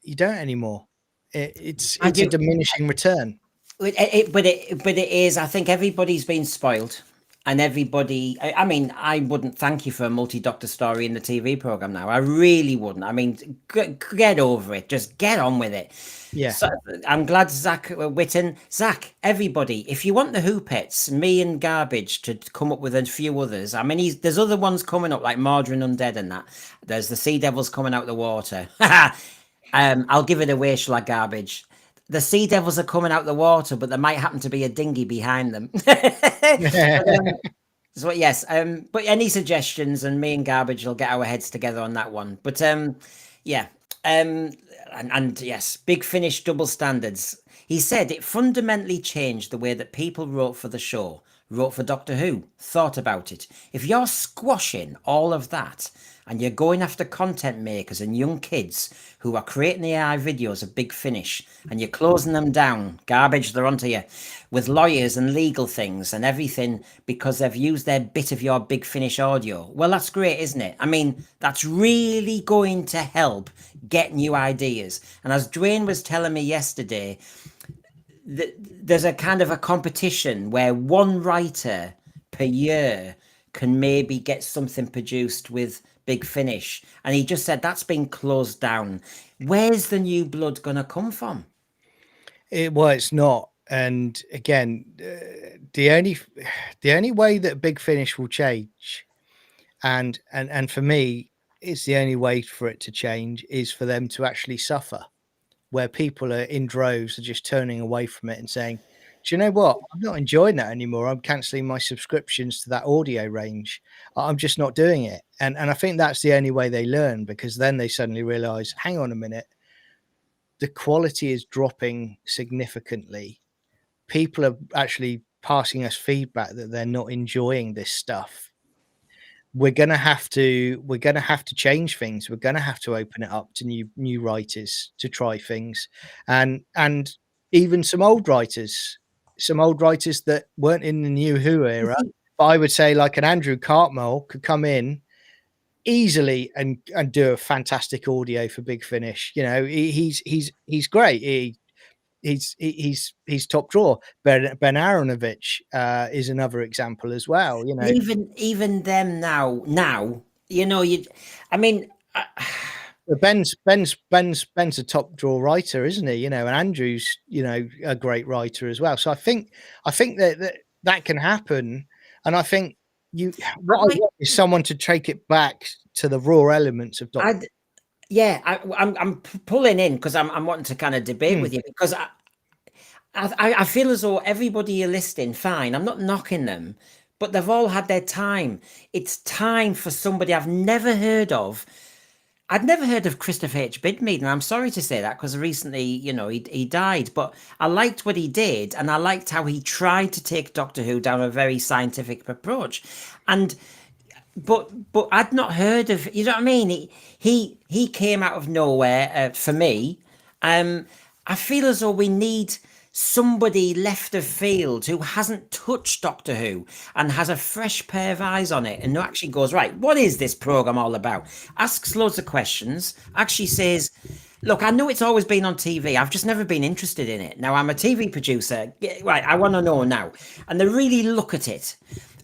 You don't anymore. It's a diminishing return. But it is. I think everybody's been spoiled. And everybody, I mean, I wouldn't thank you for a multi-doctor story in the TV program now. I really wouldn't. I mean, get over it. Just get on with it. Yeah. So I'm glad Zach Witten. Zach, everybody, if you want the Who Pets, me and Garbage to come up with a few others. I mean, there's other ones coming up like Margarine Undead and that. There's the Sea Devils coming out the water. I'll give it away, shall I, Garbage? The Sea Devils are coming out the water, but there might happen to be a dinghy behind them. So yes, but any suggestions, and me and Garbage will get our heads together on that one. But yeah, and yes, Big Finish double standards. He said it fundamentally changed the way that people wrote for the show, wrote for Doctor Who, thought about it. If you're squashing all of that, and you're going after content makers and young kids who are creating AI videos of Big Finish, and you're closing them down, Garbage, they're onto you, with lawyers and legal things and everything because they've used their bit of your Big Finish audio. Well, that's great, isn't it? I mean, that's really going to help get new ideas. And as Dwayne was telling me yesterday, there's a kind of a competition where one writer per year can maybe get something produced with Big Finish, and he just said that's been closed down. Where's the new blood going to come from? Well, it's not. And again, the only way that Big Finish will change, and for me, it's the only way for it to change is for them to actually suffer, where people are in droves are just turning away from it and saying, do you know what? I'm not enjoying that anymore. I'm cancelling my subscriptions to that audio range. I'm just not doing it. And I think that's the only way they learn, because then they suddenly realize, hang on a minute, the quality is dropping significantly. People are actually passing us feedback that they're not enjoying this stuff. We're gonna have to change things. We're gonna have to open it up to new writers to try things, and even some old writers that weren't in the new Who era. But I would say like an Andrew Cartmel could come in easily and do a fantastic audio for Big Finish. You know, he's great. He's top drawer. Ben Aronovich is another example as well. You know, Even them now, you know, I mean, Ben's a top draw writer, isn't he? You know, and Andrew's, you know, a great writer as well. So I think that can happen, and I think what I want is someone to take it back to the raw elements of Doctor. I'm pulling in because I'm wanting to kind of debate with you, because I feel as though everybody you're listing, fine, I'm not knocking them, but they've all had their time. It's time for somebody I've never heard of. I'd never heard of Christopher H. Bidmead, and I'm sorry to say that because recently, you know, he died, but I liked what he did, and I liked how he tried to take Doctor Who down a very scientific approach. And but I'd not heard of, you know what I mean? He came out of nowhere for me. I feel as though we need somebody left of field who hasn't touched Doctor Who and has a fresh pair of eyes on it and who actually goes, right, what is this program all about? Asks loads of questions, actually says, look, I know it's always been on TV. I've just never been interested in it. Now I'm a TV producer. Right, I want to know now. And they really look at it.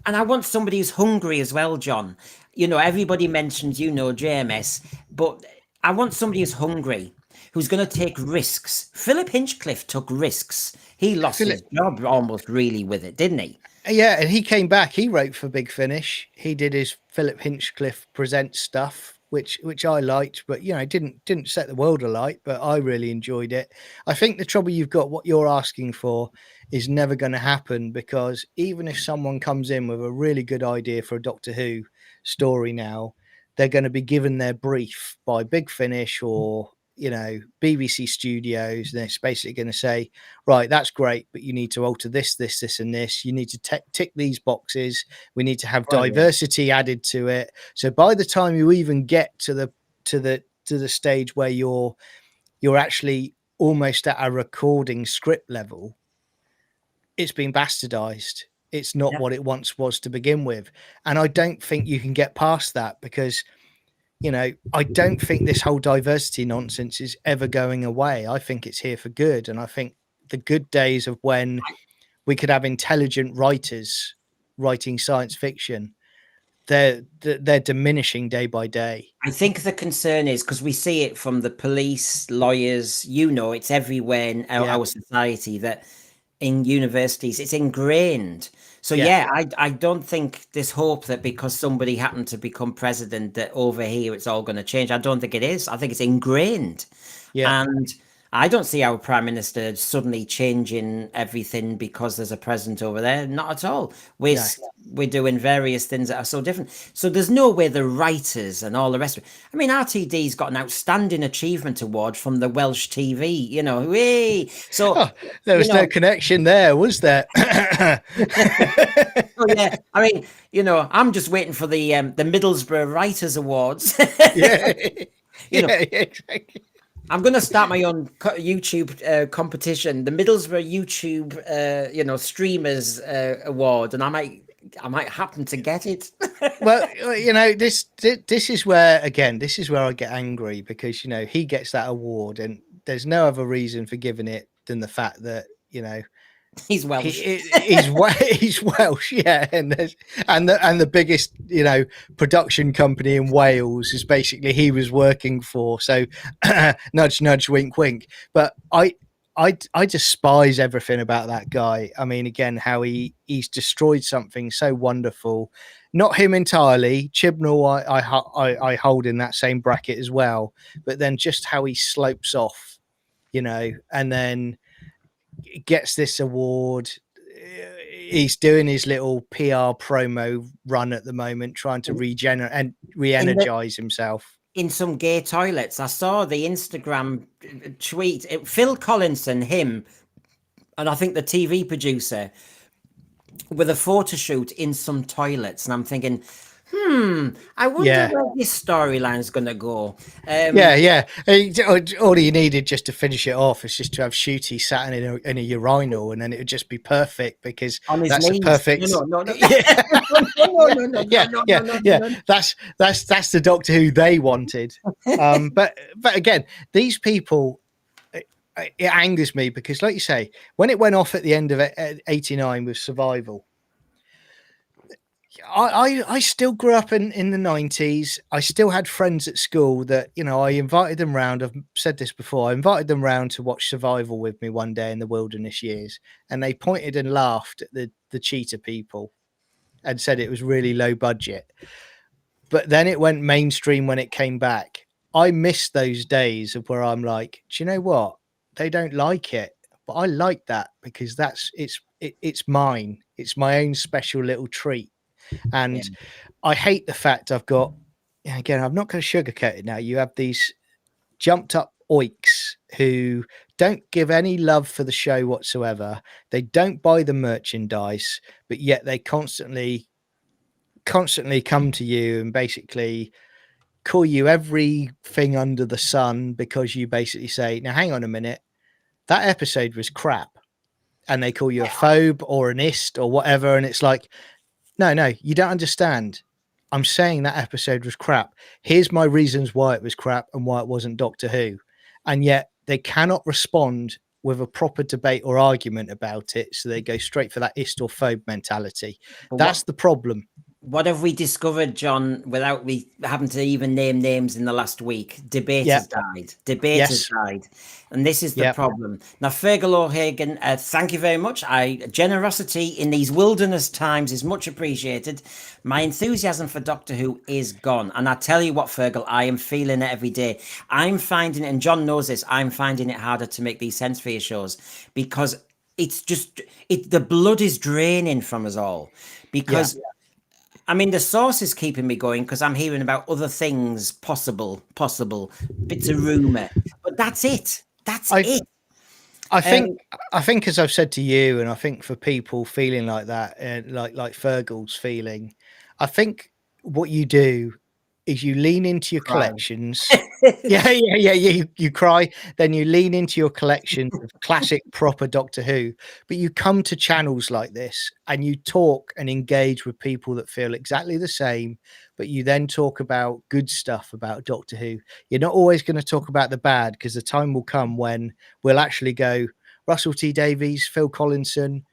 And I want somebody who's hungry as well, John. You know, everybody mentions, you know, JMS, but I want somebody who's hungry, who's going to take risks. Philip Hinchcliffe took risks. He lost his job almost really with it, didn't he? Yeah, and he came back. He wrote for Big Finish. He did his Philip Hinchcliffe Presents stuff, which I liked, but you know, didn't set the world alight. But I really enjoyed it. I think the trouble you've got, what you're asking for, is never going to happen, because even if someone comes in with a really good idea for a Doctor Who story now, they're going to be given their brief by Big Finish or, you know, BBC Studios, and it's basically going to say, right, that's great, but you need to alter this, and this. You need to tick these boxes. We need to have diversity added to it. So by the time you even get to the stage where you're actually almost at a recording script level, it's been bastardized. It's not what it once was to begin with. And I don't think you can get past that, because, you know, I don't think this whole diversity nonsense is ever going away. I think it's here for good. And I think the good days of when we could have intelligent writers writing science fiction, they're diminishing day by day. I think the concern is, because we see it from the police, lawyers, you know, it's everywhere in our society, that in universities it's ingrained. So I don't think this hope that because somebody happened to become president that over here it's all going to change. I don't think it is. I think it's ingrained. And I don't see our prime minister suddenly changing everything because there's a president over there. Not at all. We're doing various things that are so different. So there's no way the writers and all the rest of it. I mean, RTD's got an outstanding achievement award from the Welsh TV, you know. Hey! So there was no connection there, was there? Oh, yeah. I mean, you know, I'm just waiting for the Middlesbrough Writers Awards. Exactly. I'm going to start my own YouTube competition, the Middlesbrough YouTube, you know, Streamers Award, and I might happen to get it. Well, you know, this is where, again, this is where I get angry, because, you know, he gets that award and there's no other reason for giving it than the fact that, you know, He's Welsh. he's Welsh, yeah, and the biggest, you know, production company in Wales is basically he was working for. So nudge, nudge, wink, wink. But I despise everything about that guy. I mean, again, how he's destroyed something so wonderful. Not him entirely. Chibnall, I hold in that same bracket as well. But then just how he slopes off, you know, and then gets this award. He's doing his little PR promo run at the moment, trying to regenerate and re-energize himself. In some gay toilets. I saw the Instagram tweet. Phil Collinson, him, and I think the TV producer, with a photo shoot in some toilets. And I'm thinking, I wonder where this storyline's going to go. Yeah. All you needed just to finish it off is just to have Shooty sat in a urinal, and then it would just be perfect, because that's a perfect. No. That's the Doctor Who they wanted. But again, these people, it angers me, because, like you say, when it went off at the end of 89 with Survival, I still grew up in the 90s. I still had friends at school that, you know, I invited them round. I've said this before. I invited them round to watch Survival with me one day in the wilderness years, and they pointed and laughed at the cheetah people and said it was really low budget. But then it went mainstream when it came back. I miss those days of where I'm like, do you know what? They don't like it, but I like that, because it's mine. It's my own special little treat. And I hate the fact I've got, again, I'm not going to sugarcoat it now. You have these jumped up oiks who don't give any love for the show whatsoever. They don't buy the merchandise, but yet they constantly come to you and basically call you everything under the sun, because you basically say, now hang on a minute, that episode was crap. And they call you a phobe or an ist or whatever. And it's like, no, you don't understand. I'm saying that episode was crap. Here's my reasons why it was crap and why it wasn't Doctor Who. And yet they cannot respond with a proper debate or argument about it. So they go straight for that ist or phobe mentality. That's the problem. What have we discovered, John, without we having to even name names in the last week? Debaters died. Debaters died. And this is the problem. Now, Fergal O'Hagan, thank you very much. Generosity in these wilderness times is much appreciated. My enthusiasm for Doctor Who is gone. And I tell you what, Fergal, I am feeling it every day. I'm finding it, and John knows this, I'm finding it harder to make these sense for your shows, because it's just, the blood is draining from us all. Because... I mean, the source is keeping me going, because I'm hearing about other things, possible bits of rumor, but that's it. That's it. I think, as I've said to you, and I think for people feeling like that, like Fergal's feeling, I think what you do is you lean into your collections. You cry, then you lean into your collection of classic proper Doctor Who, but you come to channels like this and you talk and engage with people that feel exactly the same, but you then talk about good stuff about Doctor Who. You're not always going to talk about the bad, because the time will come when we'll actually go, Russell T Davies, Phil Collinson,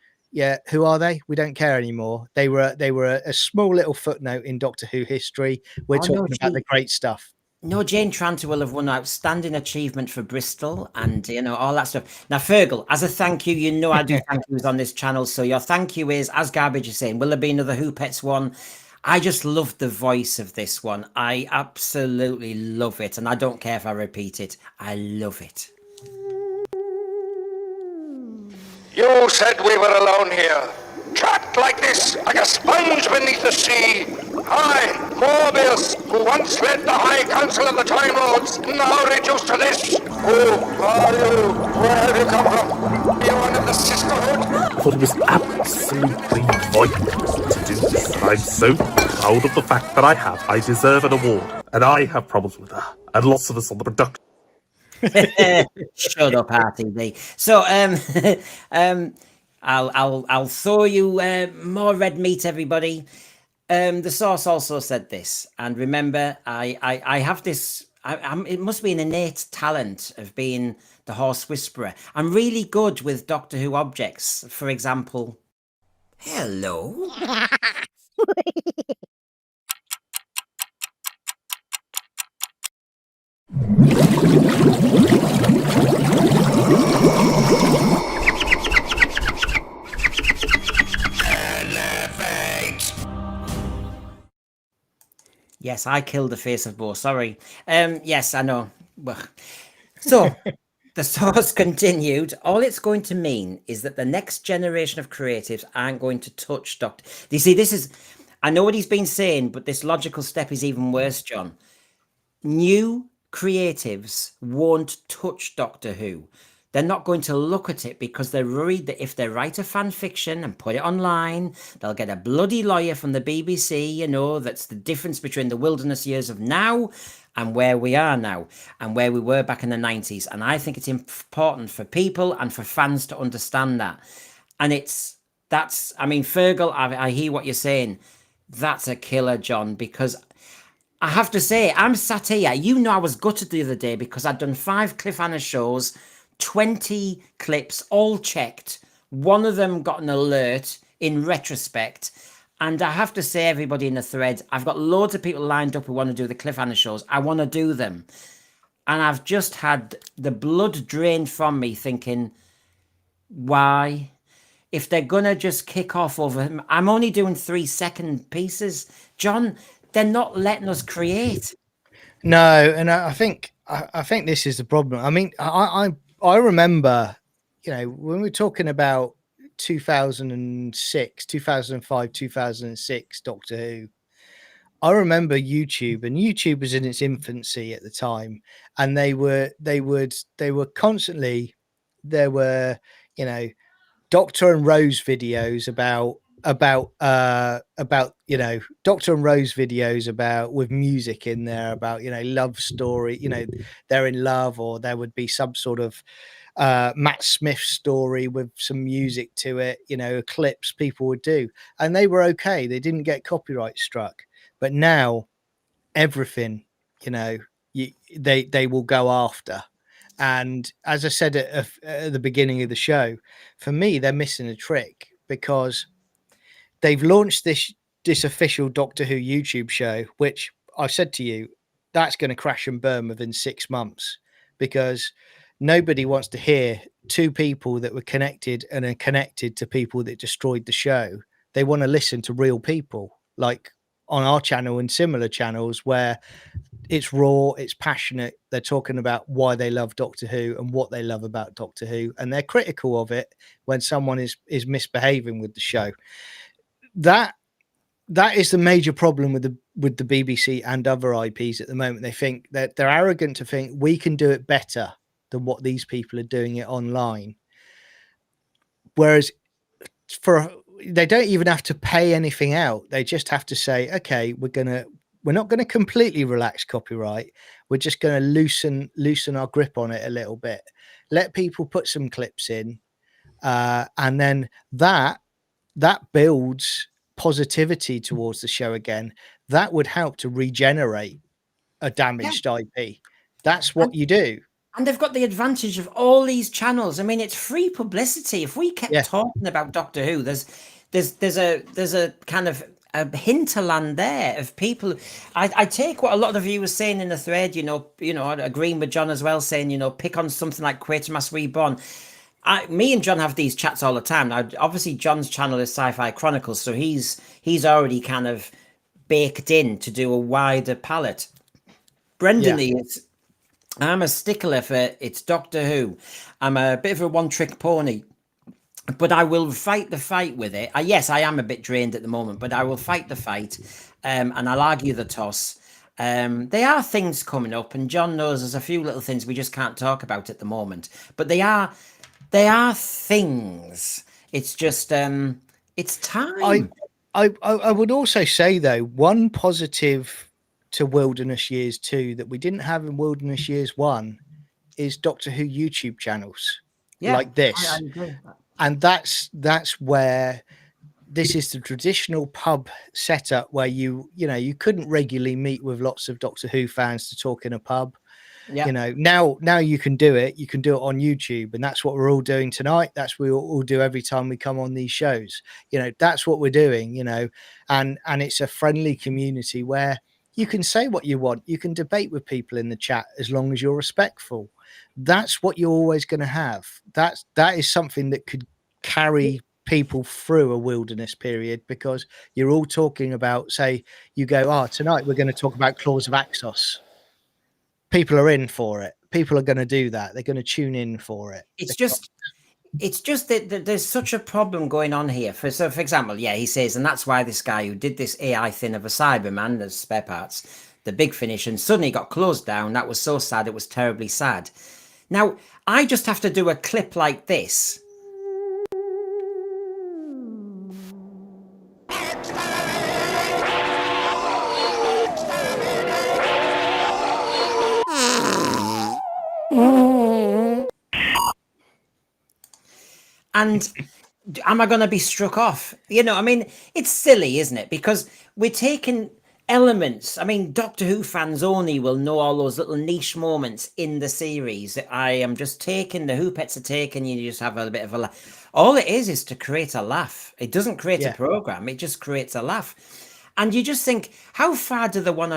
who are they? We don't care anymore. They were a small little footnote in Doctor Who history. We're talking about the great stuff. No, Jane Tranter will have won outstanding achievement for Bristol, and all that stuff. Now, Fergal, as a thank you, I do thank yous on this channel. So your thank you is, as Garbage is saying, will there be another Who Pets one? I just love the voice of this one. I absolutely love it, and I don't care if I repeat it. I love it. You said we were alone here, trapped like this, like a sponge beneath the sea. I, Morbius, who once led the High Council of the Time Lords, now reduced to this. Who are you? Where have you come from? You one of the Sisterhood? I thought it was absolutely vital to do this. I'm so proud of the fact that I deserve an award, and I have problems with that, and lots of us on the production. Shut up, RTV. So, I'll throw you more red meat, everybody. The source also said this, and remember, I have this. It must be an innate talent of being the horse whisperer. I'm really good with Doctor Who objects. For example, hello. Yes, I killed the face of Bo. Sorry. Yes, I know. Well, so the source continued. All it's going to mean is that the next generation of creatives aren't going to touch Doctor. You see, this is. I know what he's been saying, but this logical step is even worse, John. New creatives won't touch Doctor Who. They're not going to look at it because they're worried that if they write a fan fiction and put it online, they'll get a bloody lawyer from the BBC, you know, that's the difference between the wilderness years of now and where we are now and where we were back in the 90s. And I think it's important for people and for fans to understand that. And I mean, Fergal, I hear what you're saying. That's a killer, John, because I have to say, I'm sat here. You know, I was gutted the other day because I'd done 5 Cliffhanger shows, 20 clips, all checked. One of them got an alert in retrospect. And I have to say, everybody in the thread, I've got loads of people lined up who want to do the Cliffhanger shows. I want to do them. And I've just had the blood drained from me thinking, why? If they're going to just kick off over him, I'm only doing 3-second pieces. John, they're not letting us create. No, and I think this is the problem. I mean, I remember, you know, when we're talking about 2006, 2005, 2006 Doctor Who, I remember YouTube, and YouTube was in its infancy at the time, and they were constantly, there were, you know, Doctor and Rose videos about you know, Doctor and Rose videos about with music in there about, you know, love story, you know, they're in love, or there would be some sort of Matt Smith story with some music to it, you know, clips people would do, and they were okay, they didn't get copyright struck. But now everything, you know, they will go after. And as I said at the beginning of the show, for me, they're missing a trick, because they've launched this official Doctor Who YouTube show, which I've said to you, that's going to crash and burn within 6 months, because nobody wants to hear 2 people that were connected and are connected to people that destroyed the show. They want to listen to real people, like on our channel and similar channels, where it's raw, it's passionate. They're talking about why they love Doctor Who and what they love about Doctor Who, and they're critical of it when someone is misbehaving with the show. That is the major problem with the BBC and other IPs at the moment. They think that they're arrogant to think we can do it better than what these people are doing it online. Whereas they don't even have to pay anything out. They just have to say, okay, we're not going to completely relax copyright. We're just going to loosen our grip on it a little bit. Let people put some clips in, and then that builds positivity towards the show again. That would help to regenerate a damaged IP. That's what you do. And they've got the advantage of all these channels. I mean, it's free publicity. If we kept talking about Doctor Who, there's a kind of a hinterland there of people. I take what a lot of you were saying in the thread, you know, agreeing with John as well, saying, you know, pick on something like Quatermass Reborn. Me and John have these chats all the time. Now, obviously, John's channel is Sci-Fi Chronicles, so he's already kind of baked in to do a wider palette. Brendan is. I'm a stickler for it's Doctor Who. I'm a bit of a one-trick pony, but I will fight the fight with it. Yes, I am a bit drained at the moment, but I will fight the fight, and I'll argue the toss. There are things coming up, and John knows there's a few little things we just can't talk about at the moment, but they are things. It's just it's time. I would also say, though, one positive to Wilderness Years 2 that we didn't have in Wilderness Years 1 is Doctor Who YouTube channels like this. I agree. And that's where this is the traditional pub setup where you couldn't regularly meet with lots of Doctor Who fans to talk in a pub. Yeah. Now you can do it. You can do it on YouTube, and that's what we're all doing tonight. That's what we all do every time we come on these shows. That's what we're doing. And it's a friendly community where you can say what you want. You can debate with people in the chat as long as you're respectful. That's what you're always going to have. That is something that could carry people through a wilderness period, because you're all talking about, say, you go, tonight we're going to talk about Claws of Axos. People are in for it. People are going to do that. They're going to tune in for it. It's just that there's such a problem going on here. For example, he says, and that's why this guy who did this AI thing of a Cyberman, the spare parts, the Big Finish, and suddenly got closed down. That was so sad. It was terribly sad. Now, I just have to do a clip like this. And am I going to be struck off? It's silly, isn't it? Because we're taking elements. Doctor Who fans only will know all those little niche moments in the series. I am just taking the Who Pets are taken. You just have a bit of a laugh. All it is to create a laugh. It doesn't create a program. It just creates a laugh. And you just think, how far do they want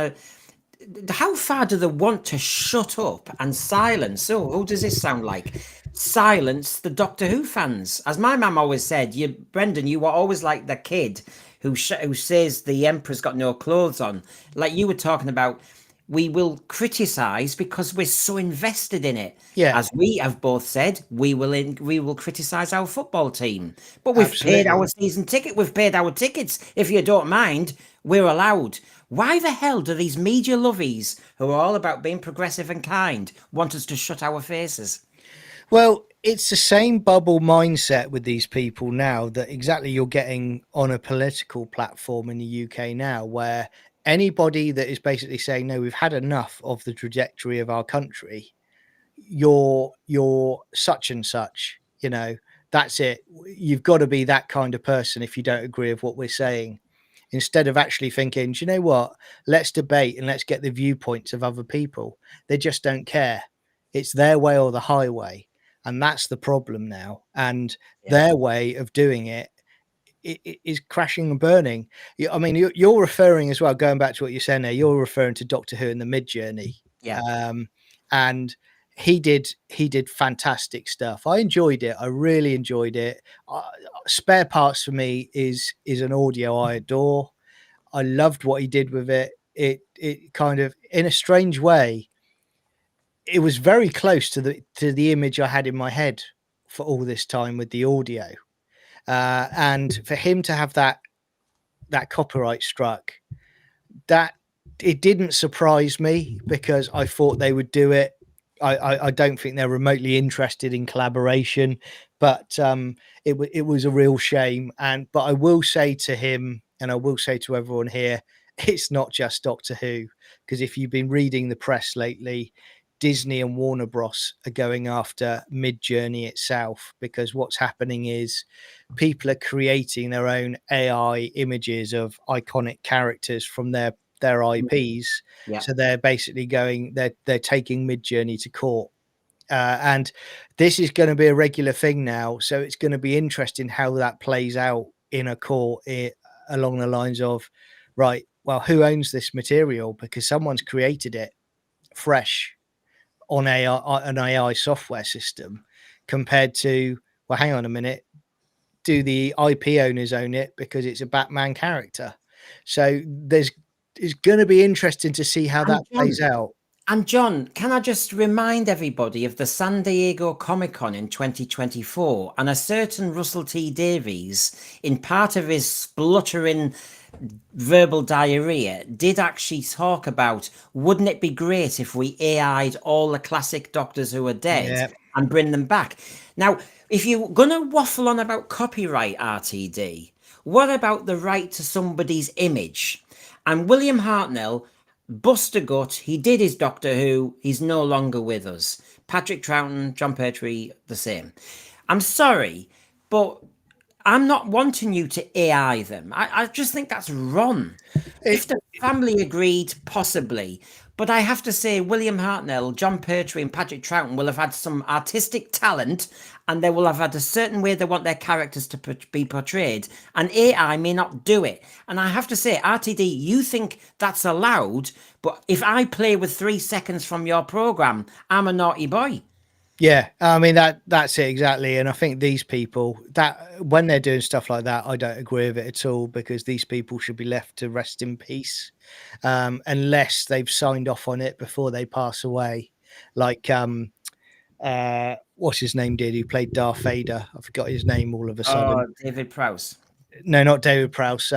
to shut up and silence? Who does this sound like? Silence the Doctor Who fans. As my mum always said, Brendan, you were always like the kid who says the Emperor's got no clothes on. Like you were talking about, we will criticize because we're so invested in it. Yeah. As we have both said, we will criticize our football team. But we've paid our season ticket. We've paid our tickets. If you don't mind, we're allowed. Why the hell do these media lovies, who are all about being progressive and kind, want us to shut our faces? Well, it's the same bubble mindset with these people now that exactly you're getting on a political platform in the UK now, where anybody that is basically saying, no, we've had enough of the trajectory of our country, you're such and such, that's it. You've got to be that kind of person if you don't agree with what we're saying. Instead of actually thinking, do you know what? Let's debate and let's get the viewpoints of other people. They just don't care. It's their way or the highway. And that's the problem now. And their way of doing it is crashing and burning. You're referring as well, going back to what you're saying there, you're referring to Doctor Who in the Mid-Journey. Yeah. And he did fantastic stuff. I enjoyed it. I really enjoyed it. Spare Parts for me is an audio I adore. I loved what he did with it. It kind of, in a strange way, it was very close to the image I had in my head for all this time with the audio. And for him to have that copyright struck, that it didn't surprise me, because I thought they would do it. I don't think they're remotely interested in collaboration, but it was a real shame. But I will say to him, and I will say to everyone here, it's not just Doctor Who, because if you've been reading the press lately, Disney and Warner Bros. Are going after Mid-Journey itself, because what's happening is people are creating their own AI images of iconic characters from their IPs. Yeah. So they're basically they're taking Mid-Journey to court. And this is going to be a regular thing now. So it's going to be interesting how that plays out in a court along the lines of, right, well, who owns this material? Because someone's created it fresh on an AI software system, compared to, well, hang on a minute, do the IP owners own it because it's a Batman character? So it's going to be interesting to see how that plays out. And John, can I just remind everybody of the San Diego Comic-Con in 2024, and a certain Russell T Davies, in part of his spluttering verbal diarrhea, did actually talk about, wouldn't it be great if we AI'd all the classic Doctors who are dead and bring them back? Now, if you're going to waffle on about copyright, RTD, what about the right to somebody's image? And William Hartnell, bust a gut, he did his Doctor Who, he's no longer with us. Patrick Troughton, John Pertwee, the same. I'm sorry, but I'm not wanting you to AI them. I just think that's wrong. If the family agreed, possibly. But I have to say, William Hartnell, John Pertwee, and Patrick Troughton will have had some artistic talent, and they will have had a certain way they want their characters to be portrayed. And AI may not do it. And I have to say, RTD, you think that's allowed, but if I play with 3 seconds from your program, I'm a naughty boy. Yeah, I mean that's it exactly. And I think these people, that when they're doing stuff like that, I don't agree with it at all, because these people should be left to rest in peace, unless they've signed off on it before they pass away. Like what's his name did, who played Darth Vader? I forgot his name all of a sudden. Oh, David Prowse. No, not David Prowse.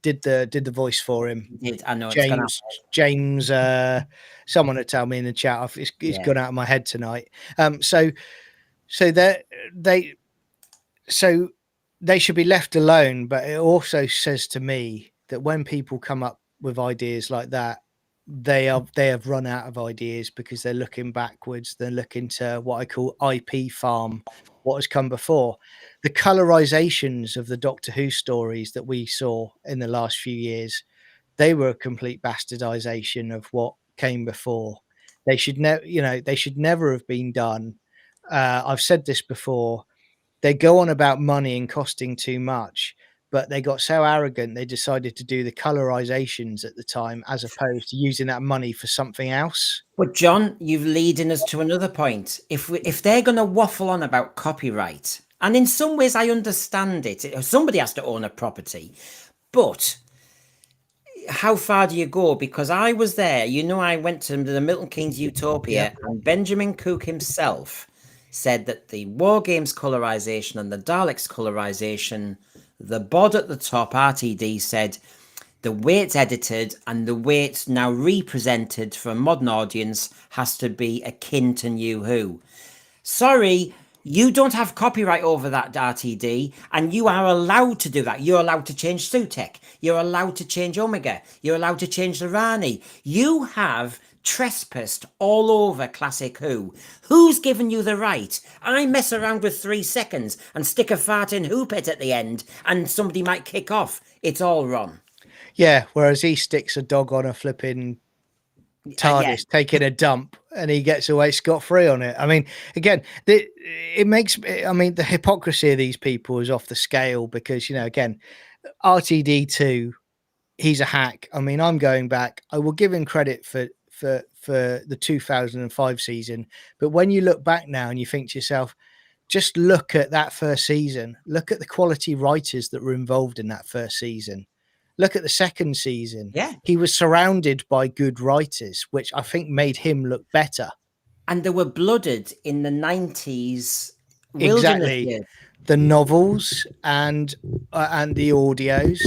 Did the voice for him. I know. James. Someone would tell me in the chat. It's gone out of my head tonight. So they should be left alone. But it also says to me that when people come up with ideas like that, they have run out of ideas, because they're looking backwards. They're looking to what I call IP farm what has come before. The colorizations of the Doctor Who stories that we saw in the last few years, they were a complete bastardization of what came before. They should never have been done. I've said this before. They go on about money and costing too much, but they got so arrogant they decided to do the colorizations at the time, as opposed to using that money for something else. But John, you've leading us to another point. If they're going to waffle on about copyright, and in some ways I understand it, somebody has to own a property, but how far do you go? Because I was there, I went to the Milton Keynes Utopia, and Benjamin Cook himself said that the War Games colorization and the Daleks colorization, the bod at the top, RTD, said the way it's edited and the way it's now represented for a modern audience has to be akin to New Who. Sorry, you don't have copyright over that, RTD, and you are allowed to do that. You're allowed to change Sutek. You're allowed to change Omega. You're allowed to change the Rani. You have trespassed all over Classic Who. Who's given you the right? I mess around with 3 seconds and stick a fart in Hoopet at the end, and somebody might kick off. It's all wrong. Yeah, whereas he sticks a dog on a flipping TARDIS taking a dump, and he gets away scot-free on it. I mean, again, it makes, I mean, the hypocrisy of these people is off the scale, because, again, RTD2, he's a hack. I mean, I'm going back. I will give him credit for the 2005 season, but when you look back now and you think to yourself, just look at that first season, look at the quality writers that were involved in that first season, look at the second season. He was surrounded by good writers, which I think made him look better. And they were blooded in the 90s. Exactly. The novels and the audios,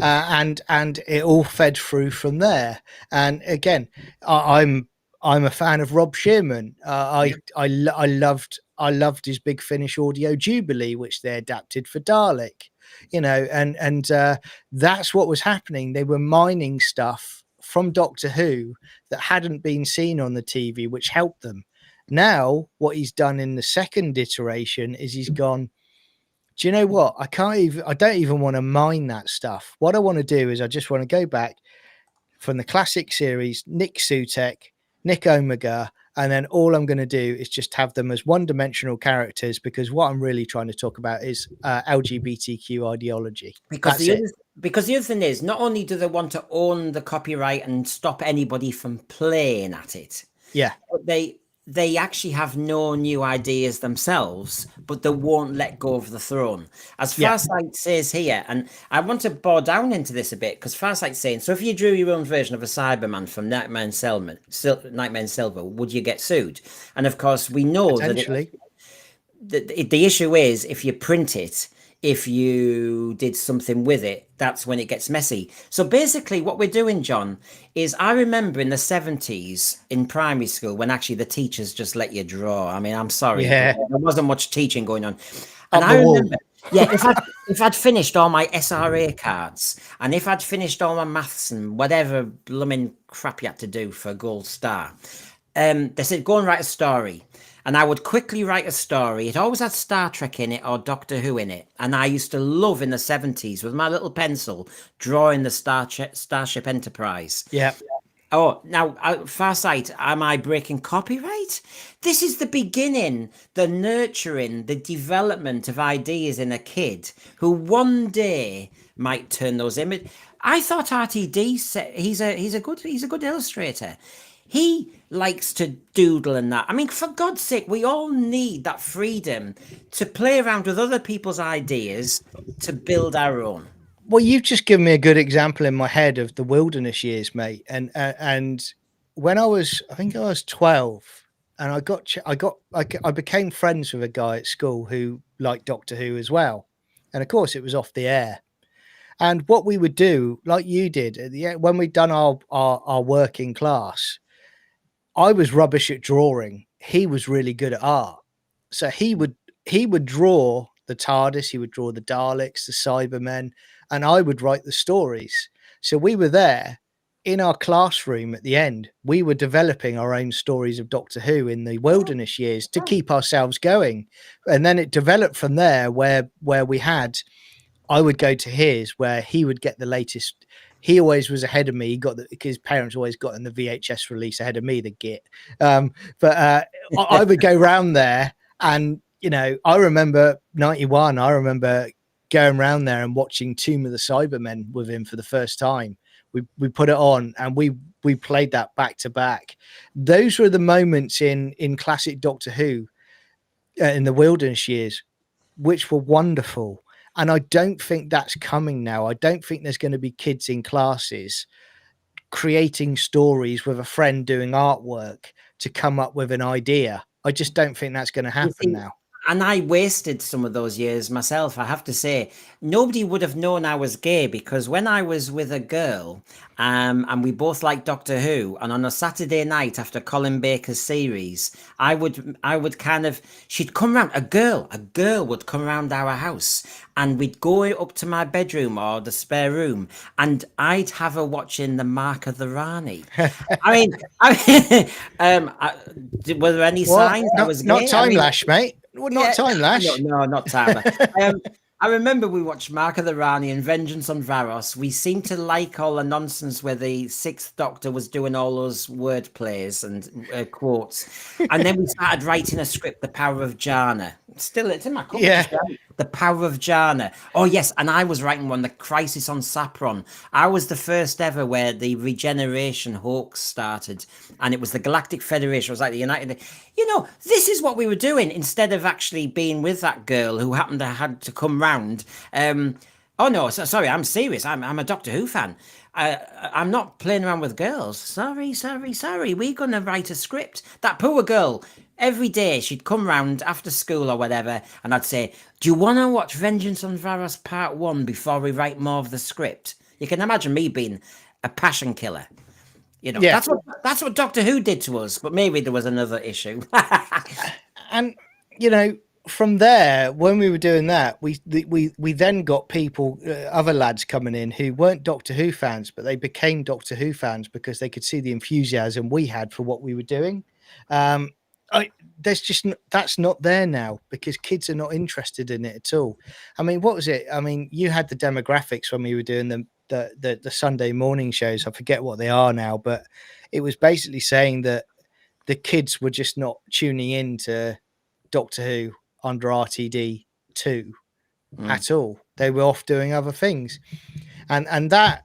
and it all fed through from there. And again, I'm a fan of Rob Shearman. I loved his Big Finish audio Jubilee, which they adapted for Dalek. And that's what was happening. They were mining stuff from Doctor Who that hadn't been seen on the TV, which helped them. Now, what he's done in the second iteration is he's gone, do you know what? I don't even want to mine that stuff. What I want to do is I just want to go back from the classic series, Nick Sutek, Nick Omega, and then all I'm going to do is just have them as one-dimensional characters, because what I'm really trying to talk about is LGBTQ ideology. Because the other thing is, not only do they want to own the copyright and stop anybody from playing at it, but they actually have no new ideas themselves, but they won't let go of the throne. As Farsight says here, and I want to bore down into this a bit, because Farsight's saying, so if you drew your own version of a Cyberman from Nightmare in Silver, would you get sued? And of course, we know that the issue is, if you print it, if you did something with it, that's when it gets messy. So basically what we're doing, John, is I remember in the 70s in primary school when actually the teachers just let you draw. I mean, I'm sorry, there wasn't much teaching going on. And I remember, if I'd finished all my SRA cards, and if I'd finished all my maths and whatever blooming crap you had to do for a gold star, They said, go and write a story. And I would quickly write a story. It always had Star Trek in it or Doctor Who in it. And I used to love in the 70s with my little pencil drawing the Starship Enterprise. Yeah. Oh, now, Farsight, am I breaking copyright? This is the beginning, the nurturing, the development of ideas in a kid who one day might turn those images. I thought RTD said he's a good illustrator. He likes to doodle and that. I mean, for God's sake, we all need that freedom to play around with other people's ideas to build our own. Well, you've just given me a good example in my head of the wilderness years, mate. And when I think I was 12, and I became friends with a guy at school who liked Doctor Who as well. And of course, it was off the air. And what we would do, like you did, at the end, when we'd done our work in class, I was rubbish at drawing. He was really good at art. So he would draw the TARDIS, he would draw the Daleks, the Cybermen, and I would write the stories. So we were there in our classroom at the end. We were developing our own stories of Doctor Who in the wilderness years to keep ourselves going. And then it developed from there where I would go to his, where he would get the latest. He always was ahead of me. Because his parents always got in the VHS release ahead of me, the git. But I would go round there, and I remember 91. I remember going around there and watching Tomb of the Cybermen with him for the first time. We put it on and we played that back to back. Those were the moments in classic Doctor Who in the wilderness years, which were wonderful. And I don't think that's coming now. I don't think there's going to be kids in classes creating stories with a friend doing artwork to come up with an idea. I just don't think that's going to happen now. And I wasted some of those years myself, I have to say. Nobody would have known I was gay because when I was with a girl, and we both liked Doctor Who, and on a Saturday night after Colin Baker's series, I would kind of, she'd come round, a girl would come around our house, and we'd go up to my bedroom or the spare room, and I'd have her watching The Mark of the Rani. I mean, were there any signs I was gay? Not Time Lash, mate. Well, not Time Lash. No, not Time Lash. I remember we watched Mark of the Rani and Vengeance on Varos. We seemed to like all the nonsense where the Sixth Doctor was doing all those word plays and quotes. And then we started writing a script, The Power of Jhana. Still, it's in my copy. Yeah. The Power of Jhana. Oh, yes. And I was writing one, The Crisis on Sappron. I was the first ever where the regeneration hoax started. And it was the Galactic Federation. It was like the United... this is what we were doing instead of actually being with that girl who happened to had to come round. Sorry, I'm serious. I'm a Doctor Who fan. I'm not playing around with girls. Sorry. We're going to write a script. That poor girl, every day she'd come round after school or whatever, and I'd say, do you want to watch Vengeance on Varos Part 1 before we write more of the script? You can imagine me being a passion killer. That's what Doctor Who did to us, but maybe there was another issue. And, from there, when we were doing that, we then got people, other lads coming in who weren't Doctor Who fans, but they became Doctor Who fans because they could see the enthusiasm we had for what we were doing. That's not there now because kids are not interested in it at all. I mean, what was it? I mean, you had the demographics when we were doing the Sunday morning shows. I forget what they are now, but it was basically saying that the kids were just not tuning in to Doctor Who under RTD 2 at all. They were off doing other things. And that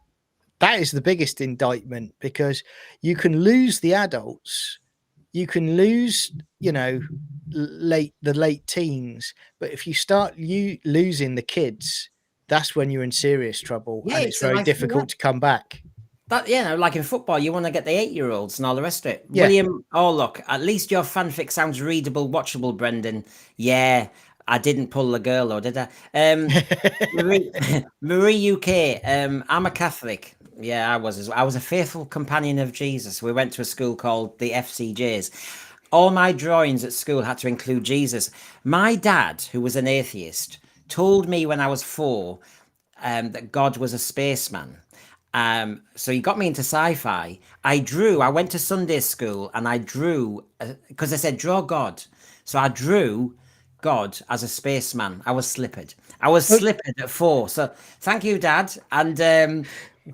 is the biggest indictment because you can lose the adults, you can lose, the late teens, but if you start losing the kids, that's when you're in serious trouble, and it's very difficult to come back. But like in football, you want to get the 8-year-olds and all the rest of it. Yeah. William, look, at least your fanfic sounds readable, watchable, Brendan. Yeah, I didn't pull the girl, though, did I? Marie UK, I'm a Catholic. Yeah, I was. I was a faithful companion of Jesus. We went to a school called the FCJs. All my drawings at school had to include Jesus. My dad, who was an atheist, told me when I was 4 that God was a spaceman. So he got me into sci-fi. I went to Sunday school and I drew, because they said draw God. So I drew God as a spaceman. I was slippered at 4. So thank you, Dad. And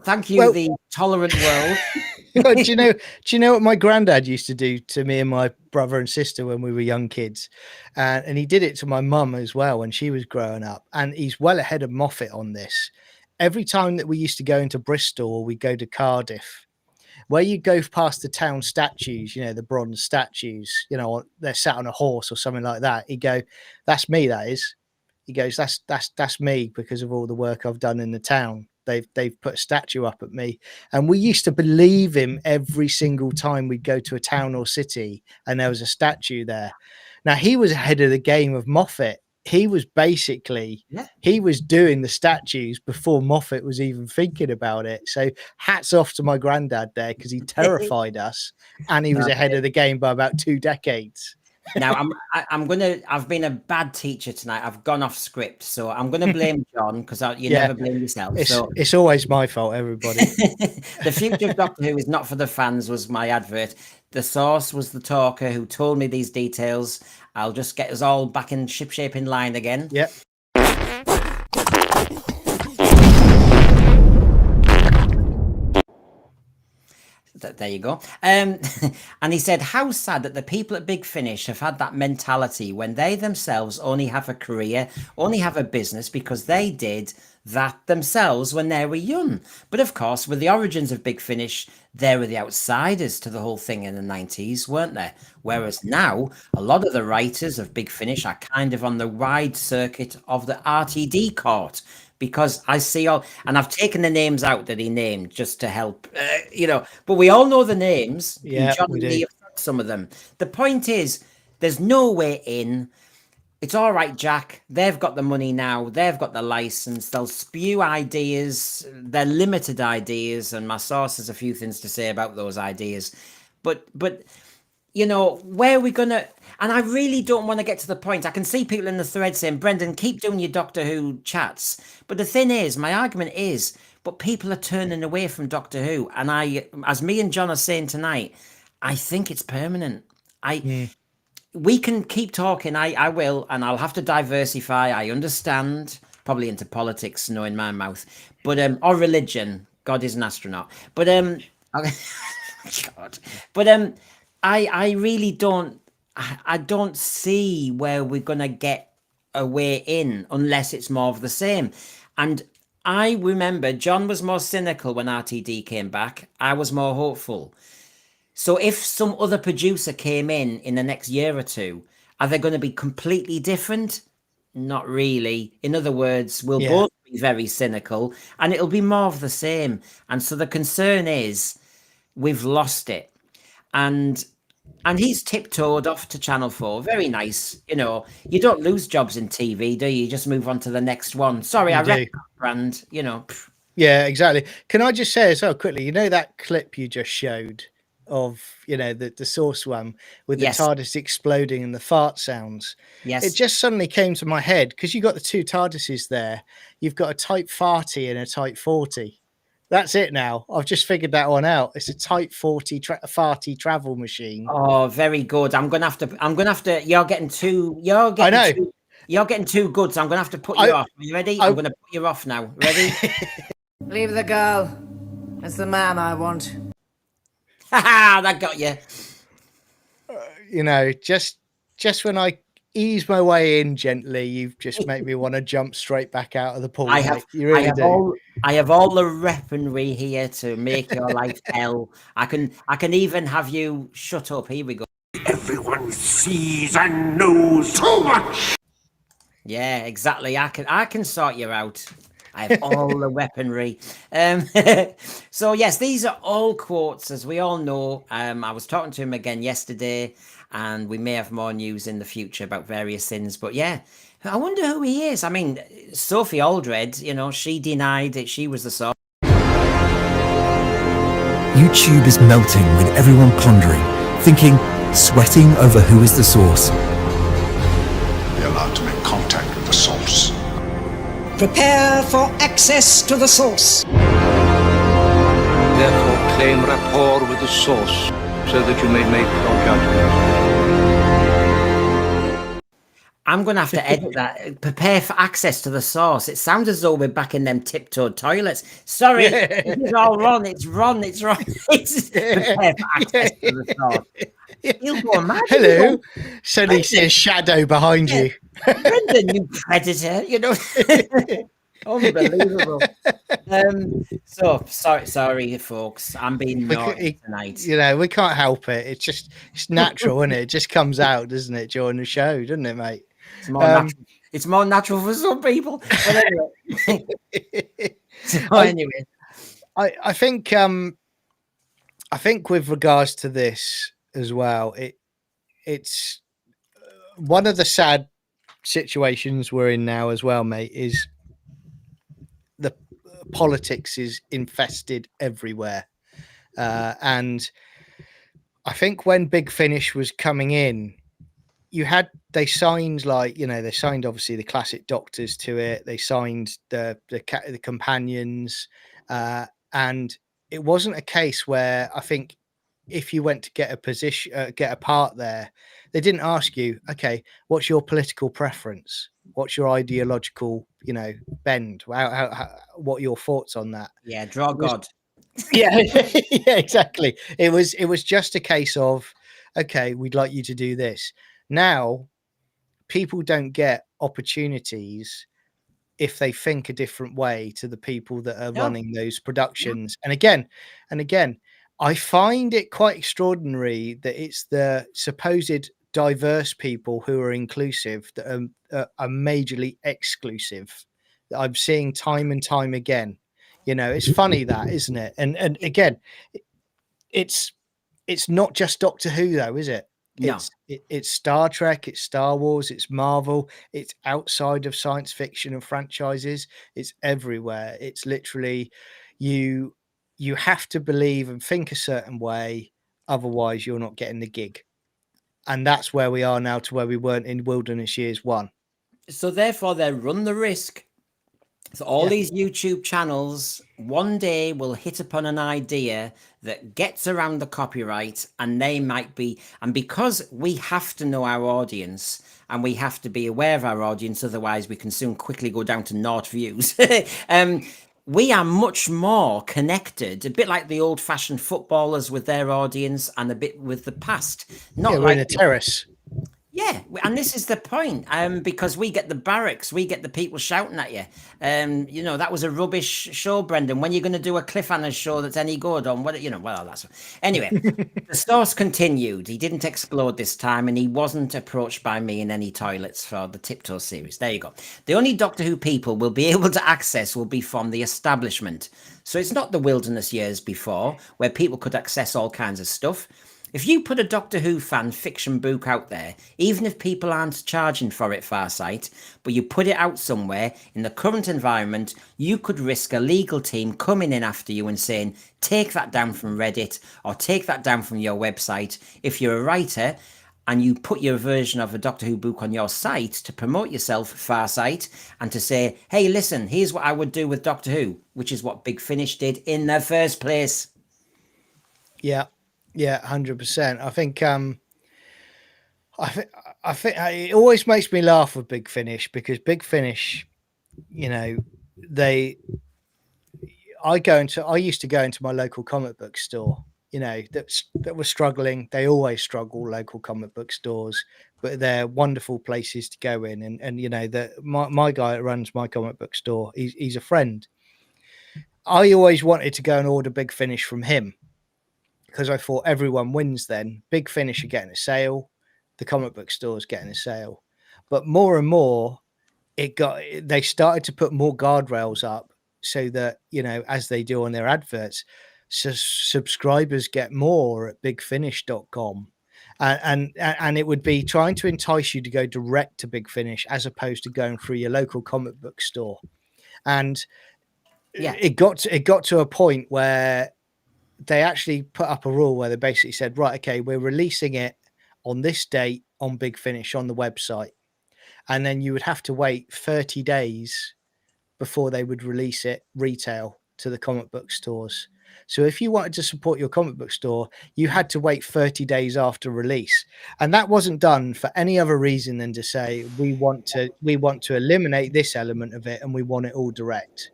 thank you, the tolerant world. do you know what my granddad used to do to me and my brother and sister when we were young kids? And he did it to my mum as well when she was growing up. And he's well ahead of Moffat on this. Every time that we used to go into Bristol or we go to Cardiff, where you go past the town statues, you know, the bronze statues, you know, they're sat on a horse or something like that. He'd go, that's me, that is. He goes, that's me, because of all the work I've done in the town. They've put a statue up at me. And we used to believe him every single time we'd go to a town or city and there was a statue there. Now, he was ahead of the game of Moffat. He was basically, he was doing the statues before Moffat was even thinking about it. So hats off to my granddad there, because he terrified us and he was ahead of the game by about 2 decades. Now I've been a bad teacher tonight. I've gone off script, so I'm gonna blame John, because you never blame yourself. It's always my fault, everybody. The future of Doctor Who is not for the fans was my advert. The source was the talker who told me these details. I'll just get us all back in shipshape in line again. Yep. There you go. And he said, how sad that the people at Big Finish have had that mentality when they themselves only have a career, only have a business because they did that themselves when they were young. But of course, with the origins of Big Finish, they were the outsiders to the whole thing in the 90s, weren't they? Whereas now, a lot of the writers of Big Finish are kind of on the wide circuit of the RTD court. Because I see all, and I've taken the names out that he named just to help, but we all know the names. Yeah, John and me have said some of them. The point is, there's no way in. It's all right, Jack. They've got the money now. They've got the license. They'll spew ideas. They're limited ideas, and my source has a few things to say about those ideas. But where are we gonna? And I really don't want to get to the point. I can see people in the thread saying, Brendan, keep doing your Doctor Who chats. But the thing is, my argument is, but people are turning away from Doctor Who. And as me and John are saying tonight, I think it's permanent. We can keep talking. I will, and I'll have to diversify. I understand, probably into politics, knowing my mouth, but or religion. God is an astronaut. But God. But I really don't. I don't see where we're going to get a way in unless it's more of the same. And I remember John was more cynical when RTD came back. I was more hopeful. So if some other producer came in the next year or two, are they going to be completely different? Not really. In other words, we'll both be very cynical and it'll be more of the same. And so the concern is we've lost it. And he's tiptoed off to Channel 4. Very nice. You don't lose jobs in TV, do you? You just move on to the next one. Sorry, I read that brand, Yeah, exactly. Can I just say as well quickly, that clip you just showed of, the source one with the TARDIS exploding and the fart sounds. Yes. It just suddenly came to my head because you got the 2 TARDISes there. You've got a Type 40 and a Type 40. That's it now. I've just figured that one out. It's a Type 40 farty travel machine. Oh, very good. I'm gonna have to. You're getting too good. So I'm gonna have to put you off. Are you ready? I'm gonna put you off now. Ready? Leave the girl. It's the man I want. That got you. Just when I ease my way in gently, you've just made me want to jump straight back out of the pool. I have all the weaponry here to make your life hell. I can even have you shut up. Here we go. Everyone sees and knows too much. Yeah, exactly. I can sort you out. I have all the weaponry. So yes, these are all quotes, as we all know. I was talking to him again yesterday, and we may have more news in the future about various things. But yeah, I wonder who he is. I mean, Sophie Aldred, she denied that she was the source. YouTube is melting with everyone pondering, thinking, sweating over who is the source. Be allowed to make contact with the source. Prepare for access to the source. same rapport with the source so that you may make your judgment. I'm going to have to edit that. Prepare for access to the source. It sounds as though we're back in them tiptoed toilets. Sorry, it's all wrong. It's wrong. It's wrong. It's prepare for access to the source. You'll go mad. Hello. Suddenly see a shadow behind you. Brendan, you predator. You know. Unbelievable. So sorry, folks. I'm being naughty tonight. You know, we can't help it. It's natural, isn't it? It just comes out, doesn't it, during the show, doesn't it, mate? It's more natural. It's more natural for some people. But anyway. Anyway. I think with regards to this as well, it's one of the sad situations we're in now as well, mate, is the politics is infested everywhere. And I think when Big Finish was coming in, they signed obviously the classic doctors to it. They signed the companions, and it wasn't a case where I think if you went to get a position, get a part there, they didn't ask you, okay, what's your political preference? What's your ideological, bend? What are your thoughts on that? Yeah, draw God. Yeah, yeah, exactly. It was just a case of, okay, we'd like you to do this. Now, people don't get opportunities if they think a different way to the people that are running those productions. And again, I find it quite extraordinary that it's the supposed diverse people who are inclusive that are majorly exclusive. That I'm seeing time and time again. It's funny that, isn't it? And again, it's not just Doctor Who though, is it? No. It's Star Trek, it's Star Wars, it's Marvel, it's outside of science fiction and franchises, it's everywhere. It's literally you have to believe and think a certain way, otherwise you're not getting the gig. And that's where we are now to where we weren't in Wilderness Years 1. So therefore they run the risk. So all these YouTube channels one day will hit upon an idea that gets around the copyright, and they might be, and because we have to know our audience and we have to be aware of our audience, otherwise we can soon quickly go down to naught views. We are much more connected, a bit like the old-fashioned footballers with their audience and a bit with the past. Not we're like in a terrace. Yeah, and this is the point, because we get the barracks, we get the people shouting at you. That was a rubbish show, Brendan. When are you going to do a cliffhanger show that's any good on what, well, that's... Anyway, the source continued. He didn't explode this time, and he wasn't approached by me in any toilets for the Tiptoe series. There you go. The only Doctor Who people will be able to access will be from the establishment. So it's not the Wilderness Years before, where people could access all kinds of stuff. If you put a Doctor Who fan fiction book out there, even if people aren't charging for it, Farsight, but you put it out somewhere in the current environment, you could risk a legal team coming in after you and saying, take that down from Reddit or take that down from your website. If you're a writer and you put your version of a Doctor Who book on your site to promote yourself, Farsight, and to say, hey, listen, here's what I would do with Doctor Who, which is what Big Finish did in the first place. Yeah. Yeah, 100%. I think it always makes me laugh with Big Finish, because Big Finish, I used to go into my local comic book store, that was struggling. They always struggle, local comic book stores, but they're wonderful places to go in. And my guy that runs my comic book store, he's a friend. I always wanted to go and order Big Finish from him, because I thought everyone wins then. Big Finish are getting a sale, the comic book store's getting a sale. But more and more, they started to put more guardrails up so that, as they do on their adverts, so subscribers get more at bigfinish.com. And it would be trying to entice you to go direct to Big Finish as opposed to going through your local comic book store. And it got to a point where they actually put up a rule where they basically said, right, okay, we're releasing it on this date on Big Finish on the website. And then you would have to wait 30 days before they would release it retail to the comic book stores. So if you wanted to support your comic book store, you had to wait 30 days after release. And that wasn't done for any other reason than to say, we want to eliminate this element of it and we want it all direct.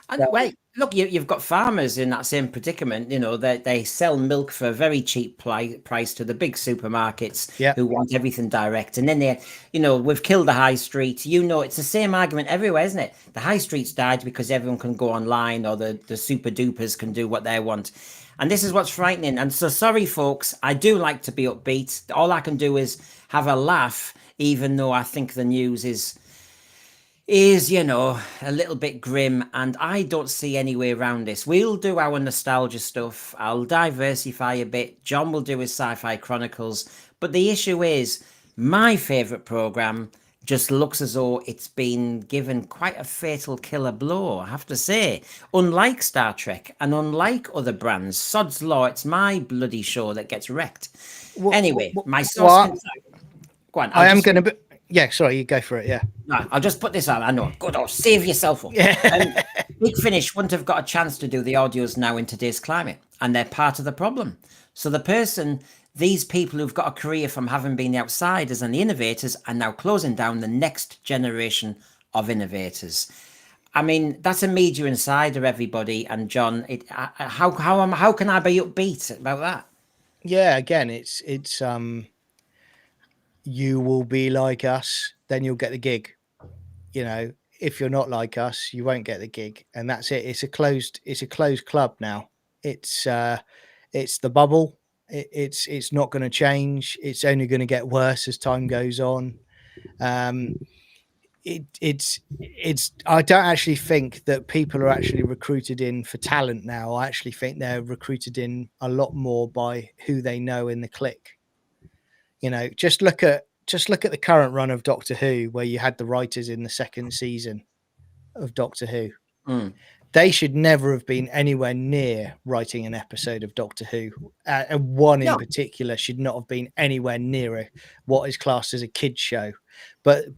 And wait, look, you've got farmers in that same predicament. You know, they sell milk for a very cheap price to the big supermarkets who want everything direct. And then we've killed the high street. You know, it's the same argument everywhere, isn't it? The high streets died because everyone can go online, or the super dupers can do what they want. And this is what's frightening. And so, sorry, folks, I do like to be upbeat. All I can do is have a laugh, even though I think the news is a little bit grim, and I don't see any way around this. We'll do our nostalgia stuff. I'll diversify a bit. John will do his sci-fi chronicles. But the issue is, my favourite programme just looks as though it's been given quite a fatal killer blow, I have to say. Unlike Star Trek and unlike other brands, sod's law, it's my bloody show that gets wrecked. Anyway, my source... Go on. I am going to... Yeah, sorry, you go for it, yeah. No, I'll just put this out. I know. Good, save yourself up. Yeah. Big Finish wouldn't have got a chance to do the audios now in today's climate, and they're part of the problem. So these people who've got a career from having been the outsiders and the innovators are now closing down the next generation of innovators. I mean, that's a media insider, everybody. And John, how can I be upbeat about that? Yeah, again, it's you will be like us, then you'll get the gig. You know, if you're not like us, you won't get the gig, and that's it. It's a closed club now. It's the bubble. It's not going to change. It's only going to get worse as time goes on. It's I don't actually think that people are actually recruited in for talent now. I actually think they're recruited in a lot more by who they know in the clique. You know, just look at the current run of Doctor Who, where you had the writers in the second season of Doctor Who. They should never have been anywhere near writing an episode of Doctor Who. And one in particular should not have been anywhere near what is classed as a kids show. But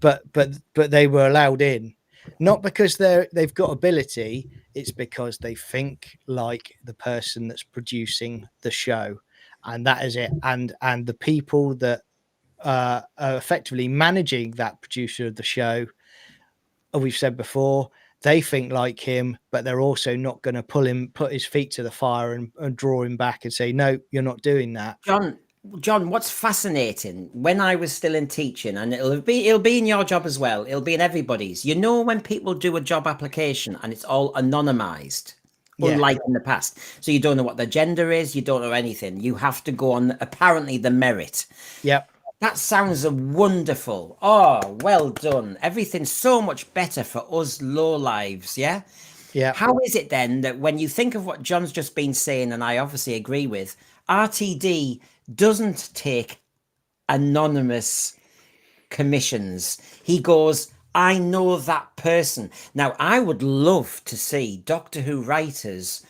they were allowed in, not because they've got ability. It's because they think like the person that's producing the show, and that is it. And the people that are effectively managing that producer of the show, we've said before, they think like him, but they're also not going to put his feet to the fire and draw him back and say, no, you're not doing that. John, what's fascinating, when I was still in teaching, and it'll be in your job as well, it'll be in everybody's, you know, when people do a job application and it's all anonymized, unlike in the past. So you don't know what their gender is, you don't know anything. You have to go on, apparently, the merit. Yep. That sounds wonderful. Oh, well done. Everything's so much better for us low lives, yeah? Yeah. How is it then that when you think of what John's just been saying, and I obviously agree with, RTD doesn't take anonymous commissions? He goes, I know that person. Now, I would love to see Doctor Who writers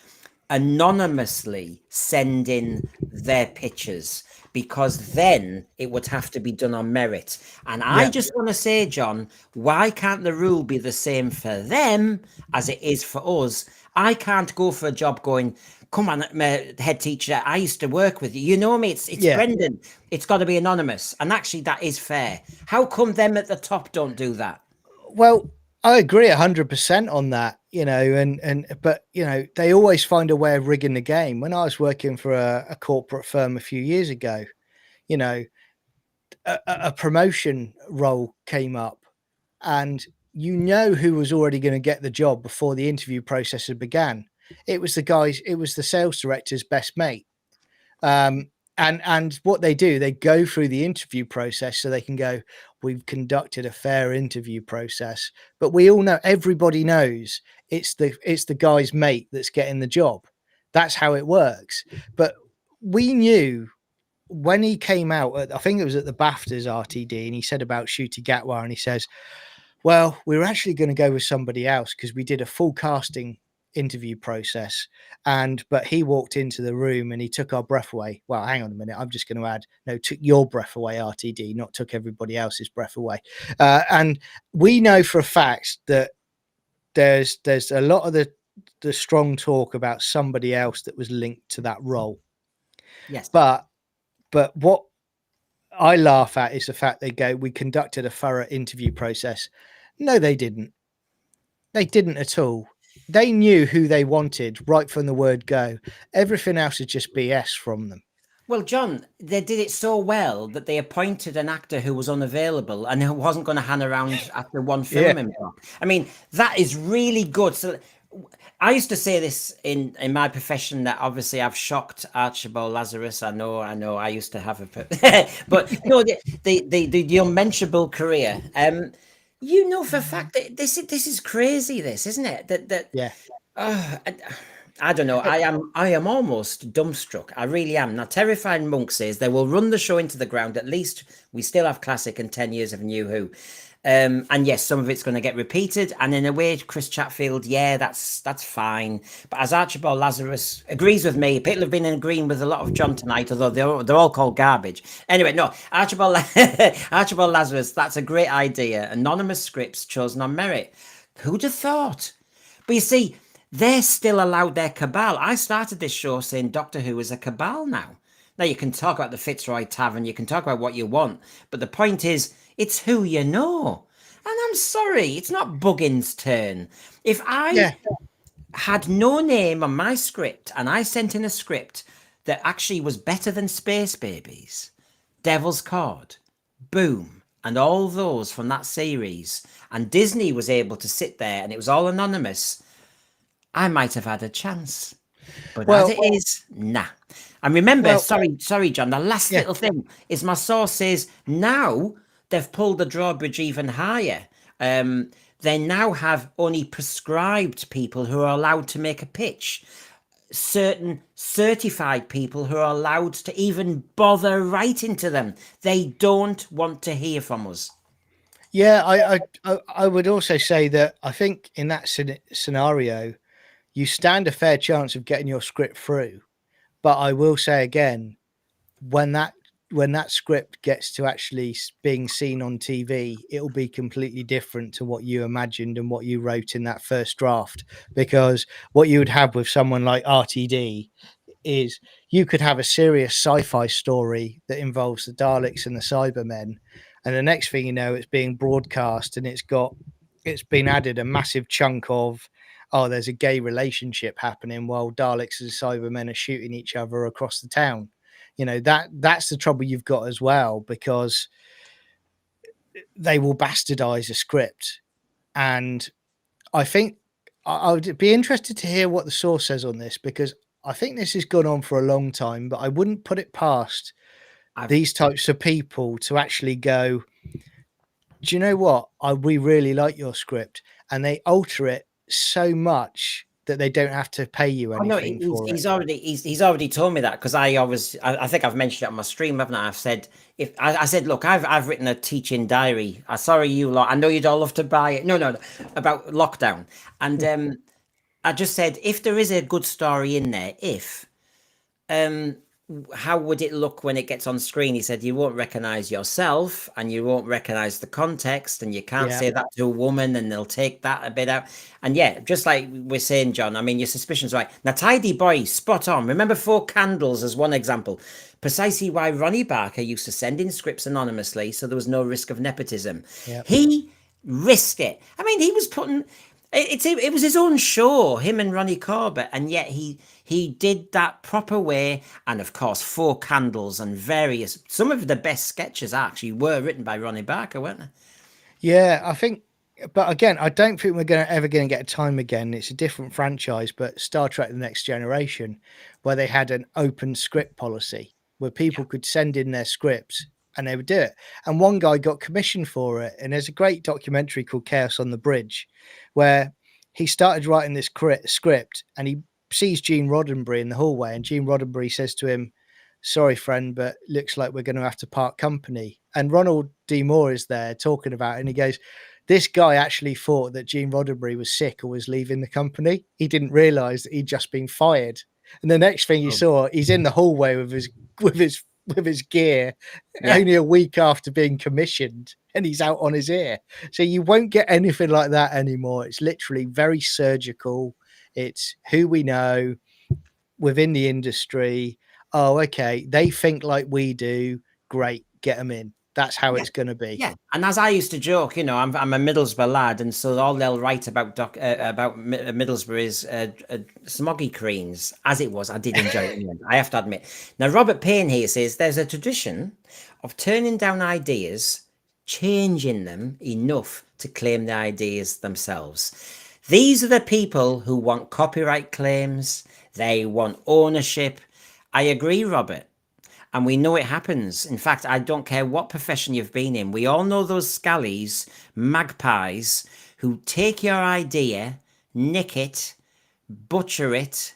anonymously send in their pictures, because then it would have to be done on merit. And I just want to say, John, why can't the rule be the same for them as it is for us? I can't go for a job going, come on, head teacher, I used to work with you. You know me, it's Brendan. It's got to be anonymous. And actually, that is fair. How come them at the top don't do that? Well, I agree 100% on that, you know, but, you know, they always find a way of rigging the game. When I was working for a corporate firm a few years ago, you know, a promotion role came up, and you know who was already going to get the job before the interview process had began. It was the sales director's best mate. And what they do, they go through the interview process so they can go, we've conducted a fair interview process. But we all know, everybody knows it's the guy's mate that's getting the job. That's how it works. But we knew when he came out, I think it was at the BAFTAs RTD, and he said about Ncuti Gatwa, and he says, well, we were actually going to go with somebody else because we did a full casting interview process, but he walked into the room and he took our breath away. Well, hang on a minute, I'm just going to add, no, took your breath away, RTD, not took everybody else's breath away. And we know for a fact that there's a lot of the the strong talk about somebody else that was linked to that role. Yes. But what I laugh at is the fact they go, we conducted a thorough interview process. No, they didn't. They didn't at all. They knew who they wanted right from the word go. Everything else is just BS from them. Well, John, they did it so well that they appointed an actor who was unavailable and who wasn't going to hang around after one filming block. I mean, that is really good. So I used to say this in my profession, that obviously I've shocked Archibald Lazarus. I know. I used to have a, but no, the unmentionable career. You know for a fact that this is crazy. This, isn't it? That yeah. I don't know. I am almost dumbstruck. I really am. Now, Terrifying Monk says they will run the show into the ground. At least we still have classic and 10 years of New Who. And yes, some of it's going to get repeated. And in a way, Chris Chatfield, yeah, that's fine. But as Archibald Lazarus agrees with me, people have been agreeing with a lot of John tonight, although they're all called garbage. Anyway, no, Archibald Lazarus, that's a great idea. Anonymous scripts chosen on merit. Who'd have thought? But you see, they're still allowed their cabal. I started this show saying Doctor Who is a cabal now. Now, you can talk about the Fitzroy Tavern, you can talk about what you want, but the point is, it's who you know. And I'm sorry, it's not Buggins' turn. If I had no name on my script and I sent in a script that actually was better than Space Babies, Devil's Cord, Boom, and all those from that series, and Disney was able to sit there and it was all anonymous, I might have had a chance. But as it is, nah. And remember, sorry, John, the last little thing is my source says now they've pulled the drawbridge even higher. They now have only prescribed people who are allowed to make a pitch. Certain certified people who are allowed to even bother writing to them. They don't want to hear from us. Yeah, I would also say that I think in that scenario, you stand a fair chance of getting your script through. But I will say again, when that script gets to actually being seen on TV, it'll be completely different to what you imagined and what you wrote in that first draft. Because what you would have with someone like RTD is you could have a serious sci-fi story that involves the Daleks and the Cybermen, and the next thing you know, it's being broadcast and it's been added a massive chunk of, oh, there's a gay relationship happening while Daleks and Cybermen are shooting each other across the town. You know, that's the trouble you've got as well, because they will bastardize a script. And I think I would be interested to hear what the source says on this, because I think this has gone on for a long time, but I wouldn't put it past these types of people to actually go, do you know what? We really like your script. And they alter it so much that they don't have to pay you anything for it. He's already told me that, because I think I've mentioned it on my stream, haven't I? I've said, I said, look, I've written a teaching diary. Sorry, you lot, I know you'd all love to buy it. No, about lockdown. And I just said, if there is a good story in there, how would it look when it gets on screen? He said, you won't recognize yourself and you won't recognize the context, and you can't say that to a woman and they'll take that a bit out. And yeah, just like we're saying, John, I mean, your suspicion's right. Now, Tidy Boy, spot on. Remember Four Candles as one example. Precisely why Ronnie Barker used to send in scripts anonymously, so there was no risk of nepotism. Yep. He risked it. I mean, he was putting... It was his own show, him and Ronnie Corbett, and yet he did that proper way. And of course, Four Candles and some of the best sketches actually were written by Ronnie Barker, weren't they? Yeah, I think, but again, I don't think we're ever going to get a time again. It's a different franchise, but Star Trek: The Next Generation, where they had an open script policy where people could send in their scripts and they would do it. And one guy got commissioned for it. And there's a great documentary called Chaos on the Bridge, where he started writing this script and he sees Gene Roddenberry in the hallway, and Gene Roddenberry says to him, sorry, friend, but looks like we're going to have to part company. And Ronald D. Moore is there talking about it, and he goes, this guy actually thought that Gene Roddenberry was sick or was leaving the company. He didn't realize that he'd just been fired. And the next thing you saw, he's in the hallway with his gear, only a week after being commissioned, and he's out on his ear. So you won't get anything like that anymore. It's literally very surgical. It's who we know within the industry. Oh, okay, they think like we do. Great, get them in. That's how it's going to be. Yeah, and as I used to joke, I'm a Middlesbrough lad, and so all they'll write about Middlesbrough is smoggy creams. As it was, I did enjoy it in the end, I have to admit. Now, Robert Payne here says there's a tradition of turning down ideas, changing them enough to claim the ideas themselves. These are the people who want copyright claims. They want ownership. I agree, Robert. And we know it happens. In fact, I don't care what profession you've been in. We all know those scallies, magpies, who take your idea, nick it, butcher it,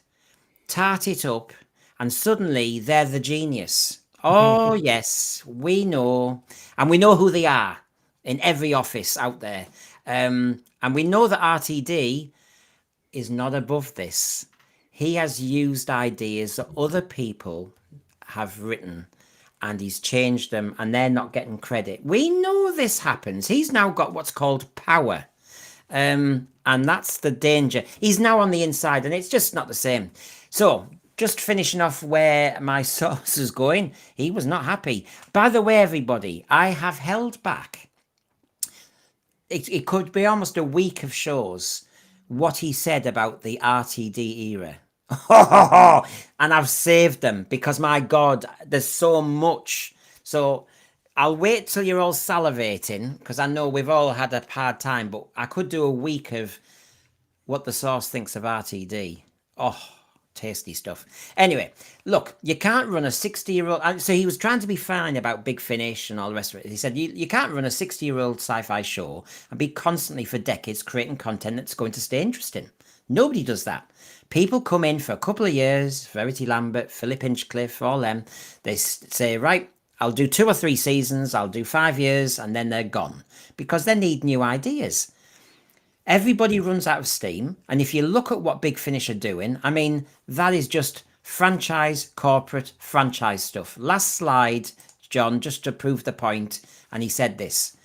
tart it up, and suddenly they're the genius. Oh, yes, we know. And we know who they are in every office out there. And we know that RTD is not above this. He has used ideas that other people have written, and he's changed them, and they're not getting credit. We know this happens. He's now got what's called power, and that's the danger. He's now on the inside, and it's just not the same. So just finishing off where my source is going, he was not happy. By the way, everybody, I have held back, it could be almost a week of shows, what he said about the RTD era. And I've saved them because, my God, there's so much. So I'll wait till you're all salivating, because I know we've all had a hard time, but I could do a week of what the source thinks of RTD. Oh, tasty stuff. Anyway, look, you can't run a 60-year-old. So he was trying to be fine about Big Finish and all the rest of it. He said, you can't run a 60-year-old sci-fi show and be constantly for decades creating content that's going to stay interesting. Nobody does that. People come in for a couple of years, Verity Lambert, Philip Hinchcliffe, all them. They say, right, I'll do 2 or 3 seasons, I'll do 5 years, and then they're gone because they need new ideas. Everybody runs out of steam. And if you look at what Big Finish are doing, I mean, that is just franchise, corporate franchise stuff. Last slide, John, just to prove the point. And he said this.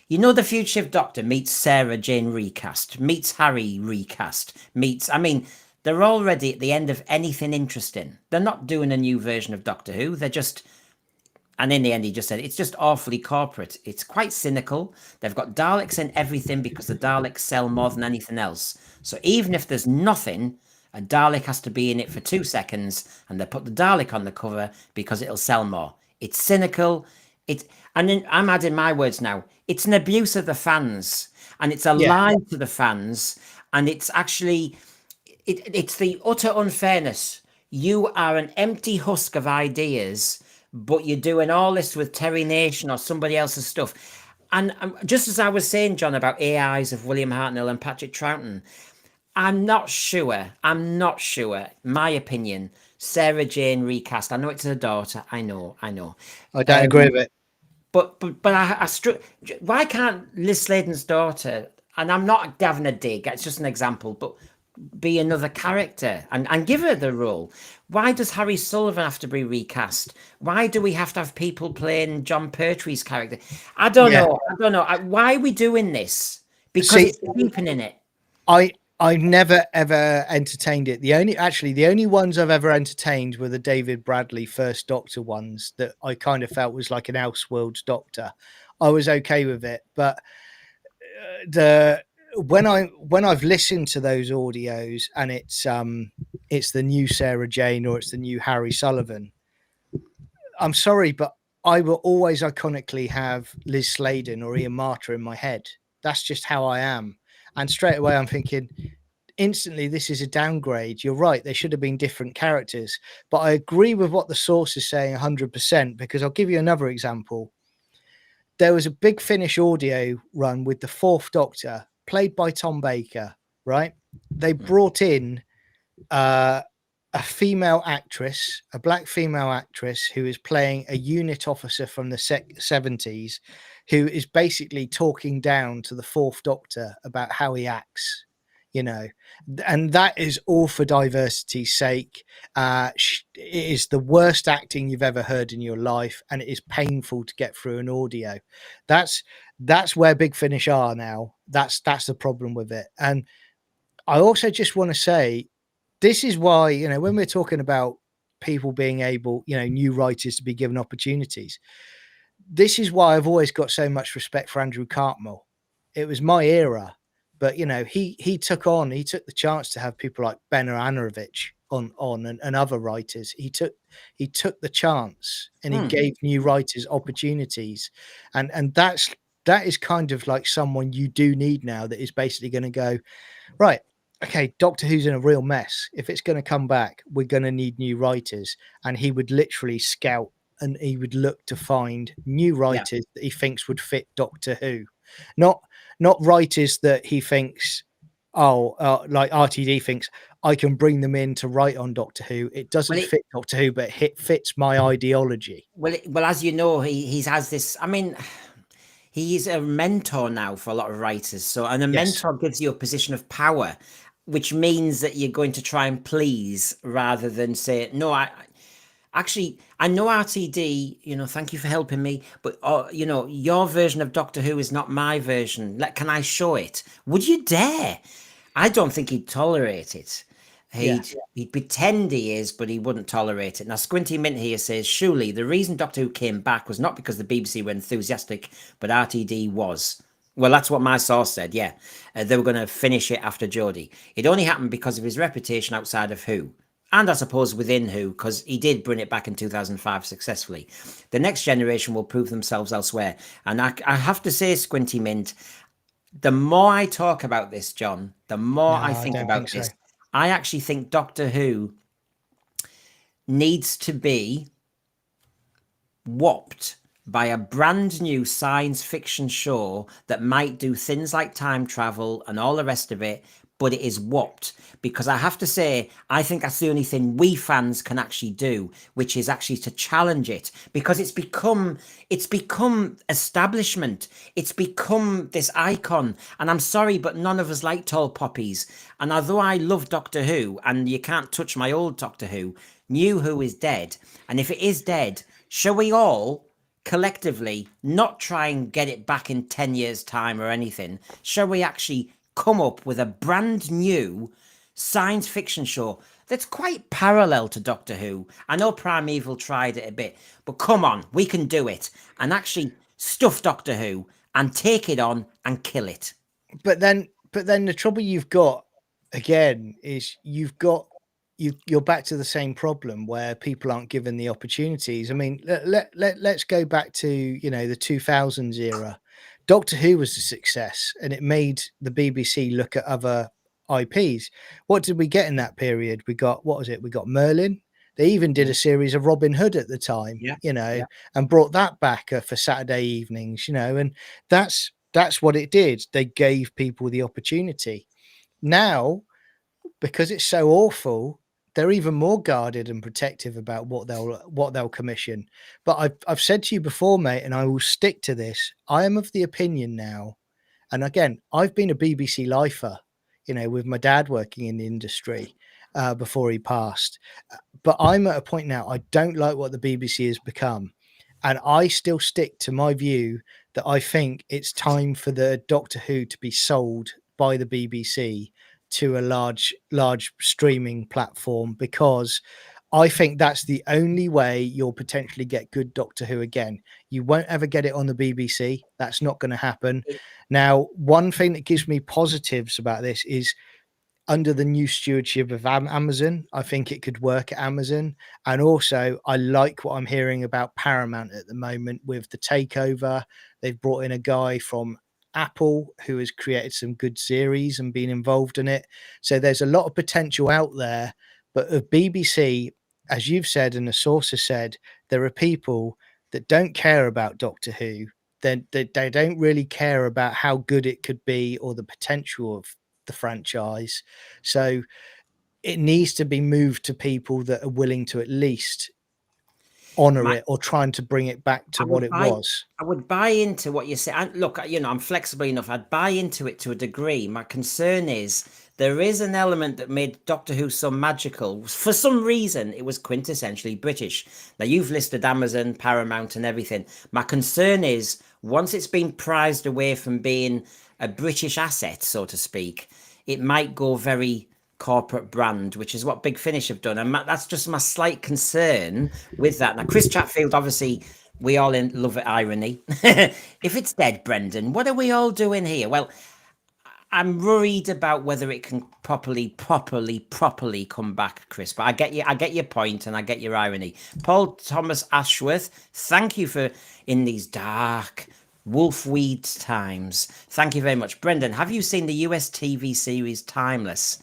You know, the Fugitive Doctor meets Sarah Jane recast, meets Harry recast, I mean, they're already at the end of anything interesting. They're not doing a new version of Doctor Who. They're just, and in the end, he just said, it's just awfully corporate. It's quite cynical. They've got Daleks in everything because the Daleks sell more than anything else. So even if there's nothing, a Dalek has to be in it for 2 seconds, and they put the Dalek on the cover because it'll sell more. It's cynical. And then I'm adding my words now. It's an abuse of the fans, and it's a lie to the fans, and it's actually, it's the utter unfairness. You are an empty husk of ideas, but you're doing all this with Terry Nation or somebody else's stuff. And just as I was saying, John, about AIs of William Hartnell and Patrick Troughton, I'm not sure, my opinion, Sarah Jane recast. I know it's her daughter. I know. I don't agree with it. But why can't Liz Sladen's daughter, and I'm not having a dig, it's just an example, but be another character and give her the role? Why does Harry Sullivan have to be recast? Why do we have to have people playing John Pertwee's character? I don't know. Why are we doing this? Because it's deepening in it. I've never ever entertained it. The only ones I've ever entertained were the David Bradley First Doctor ones that I kind of felt was like an Elseworlds Doctor. I was okay with it, but when I've listened to those audios and it's the new Sarah Jane or it's the new Harry Sullivan, I'm sorry, but I will always iconically have Liz Sladen or Ian Marter in my head. That's just how I am. And straight away, I'm thinking, instantly, this is a downgrade. You're right. They should have been different characters. But I agree with what the source is saying 100%, because I'll give you another example. There was a Big Finish audio run with the 4th Doctor, played by Tom Baker, right? They brought in a female actress, a black female actress, who is playing a unit officer from the 70s, who is basically talking down to the 4th Doctor about how he acts, and that is all for diversity's sake. It is the worst acting you've ever heard in your life, and it is painful to get through an audio. That's where Big Finish are now. That's the problem with it. And I also just want to say, this is why, you know, when we're talking about people being able, you know, new writers to be given opportunities, this is why I've always got so much respect for Andrew Cartmel. It was my era, but you know, he took the chance to have people like Ben Anarovich on and other writers. He took the chance, and he gave new writers opportunities, and that is kind of like someone you do need now, that is basically going to go, right, okay, Doctor Who's in a real mess. If it's going to come back, we're going to need new writers. And he would literally scout, and he would look to find new writers that he thinks would fit Doctor Who, not writers that he thinks, like RTD thinks, I can bring them in to write on Doctor Who. It doesn't fit Doctor Who, but it fits my ideology. Well, as you know, he has this. I mean, he's a mentor now for a lot of writers. So, and a mentor gives you a position of power, which means that you're going to try and please rather than say, no, actually, I know RTD, you know, thank you for helping me, but, you know, your version of Doctor Who is not my version. Can I show it? Would you dare? I don't think he'd tolerate it. He'd pretend he is, but he wouldn't tolerate it. Now, Squinty Mint here says, surely the reason Doctor Who came back was not because the BBC were enthusiastic, but RTD was. Well, that's what my source said, yeah. They were going to finish it after Jodie. It only happened because of his reputation outside of Who. And I suppose within Who, because he did bring it back in 2005 successfully. The next generation will prove themselves elsewhere. And I have to say, Squinty Mint, the more I talk about this, John, the more I think about this. So. I actually think Doctor Who needs to be whopped by a brand new science fiction show that might do things like time travel and all the rest of it, but it is whopped. Because I have to say, I think that's the only thing we fans can actually do, which is actually to challenge it, because it's become establishment. It's become this icon. And I'm sorry, but none of us like tall poppies. And although I love Doctor Who, and you can't touch my old Doctor Who, new Who is dead. And if it is dead, shall we all collectively not try and get it back in 10 years' time or anything? Shall we actually come up with a brand new science fiction show that's quite parallel to Doctor Who? I know Primeval tried it a bit, but come on, we can do it and actually stuff Doctor Who and take it on and kill it. But then the trouble you've got again is you're back to the same problem where people aren't given the opportunities. I mean, let's go back to, you know, the 2000s era. Doctor Who was a success, and it made the BBC look at other IPs. What did we get in that period? We got, what was it? We got Merlin. They even did a series of Robin Hood at the time, and brought that back for Saturday evenings, you know, and that's what it did. They gave people the opportunity. Now, because it's so awful, they're even more guarded and protective about what they'll commission. But I've said to you before, mate, and I will stick to this. I am of the opinion now, and again, I've been a BBC lifer, you know, with my dad working in the industry before he passed. But I'm at a point now, I don't like what the BBC has become. And I still stick to my view that I think it's time for the Doctor Who to be sold by the BBC to a large streaming platform, because I think that's the only way you'll potentially get good Doctor Who again. You won't ever get it on the BBC. That's not going to happen. Now, one thing that gives me positives about this is under the new stewardship of Amazon, I think it could work at Amazon. And also, I like what I'm hearing about Paramount at the moment with the takeover. They've brought in a guy from Apple who has created some good series and been involved in it. So there's a lot of potential out there. But the BBC, as you've said and the source has said, there are people that don't care about Doctor Who. They don't really care about how good it could be or the potential of the franchise. So it needs to be moved to people that are willing to at least honor it or trying to bring it back to what it was. I would buy into what you say. Look, you know, I'm flexible enough. I'd buy into it to a degree. My concern is there is an element that made Doctor Who so magical. For some reason, it was quintessentially British. Now, you've listed Amazon, Paramount and everything. My concern is once it's been prized away from being a British asset, so to speak, it might go very corporate brand, which is what Big Finish have done. And that's just my slight concern with that. Now, Chris Chatfield, obviously, we all love irony. If it's dead, Brendan, what are we all doing here? Well, I'm worried about whether it can properly come back, Chris. But I get your point, and I get your irony. Paul Thomas Ashworth, thank you for in these dark wolfweed times. Thank you very much. Brendan, have you seen the US TV series Timeless?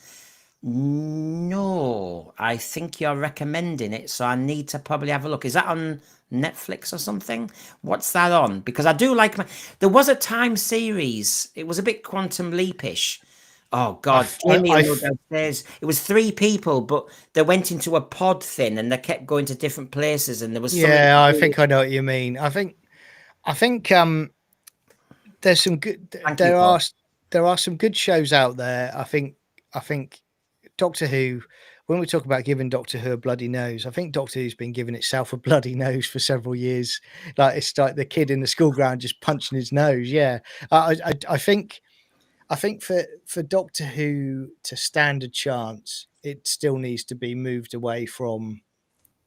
No, I think you're recommending it, so I need to probably have a look. Is that on Netflix or something? What's that on? Because I do like there was a Time series. It was a bit Quantum Leapish. Oh God, Jamie downstairs. It was 3 people, but they went into a pod thing and they kept going to different places, and there was I think I know what you mean. I think there's some good. There are some good shows out there. I think Doctor Who, when we talk about giving Doctor Who a bloody nose, I think Doctor Who's been giving itself a bloody nose for several years. Like it's like the kid in the school ground just punching his nose. Yeah, I think for Doctor Who to stand a chance, it still needs to be moved away from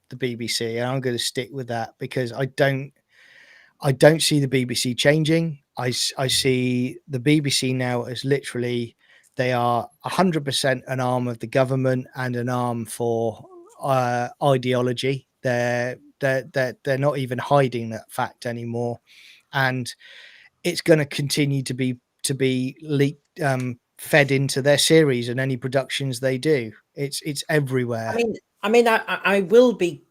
the BBC, and I'm going to stick with that because I don't see the BBC changing. I see the BBC now as literally they are 100% an arm of the government and an arm for ideology. They're not even hiding that fact anymore, and it's going to continue to be leaked, fed into their series and any productions they do. It's everywhere. I mean, I will be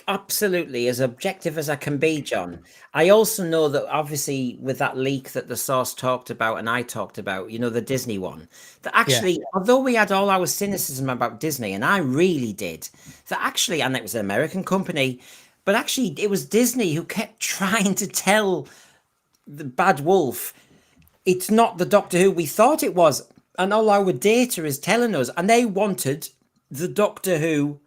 absolutely as objective as I can be, John. I also know that obviously with that leak that the source talked about and I talked about, the Disney one, that actually, although we had all our cynicism about Disney, and I really did, that actually, and it was an American company, but actually it was Disney who kept trying to tell the bad wolf, it's not the Doctor Who we thought it was. And all our data is telling us, and they wanted the Doctor Who.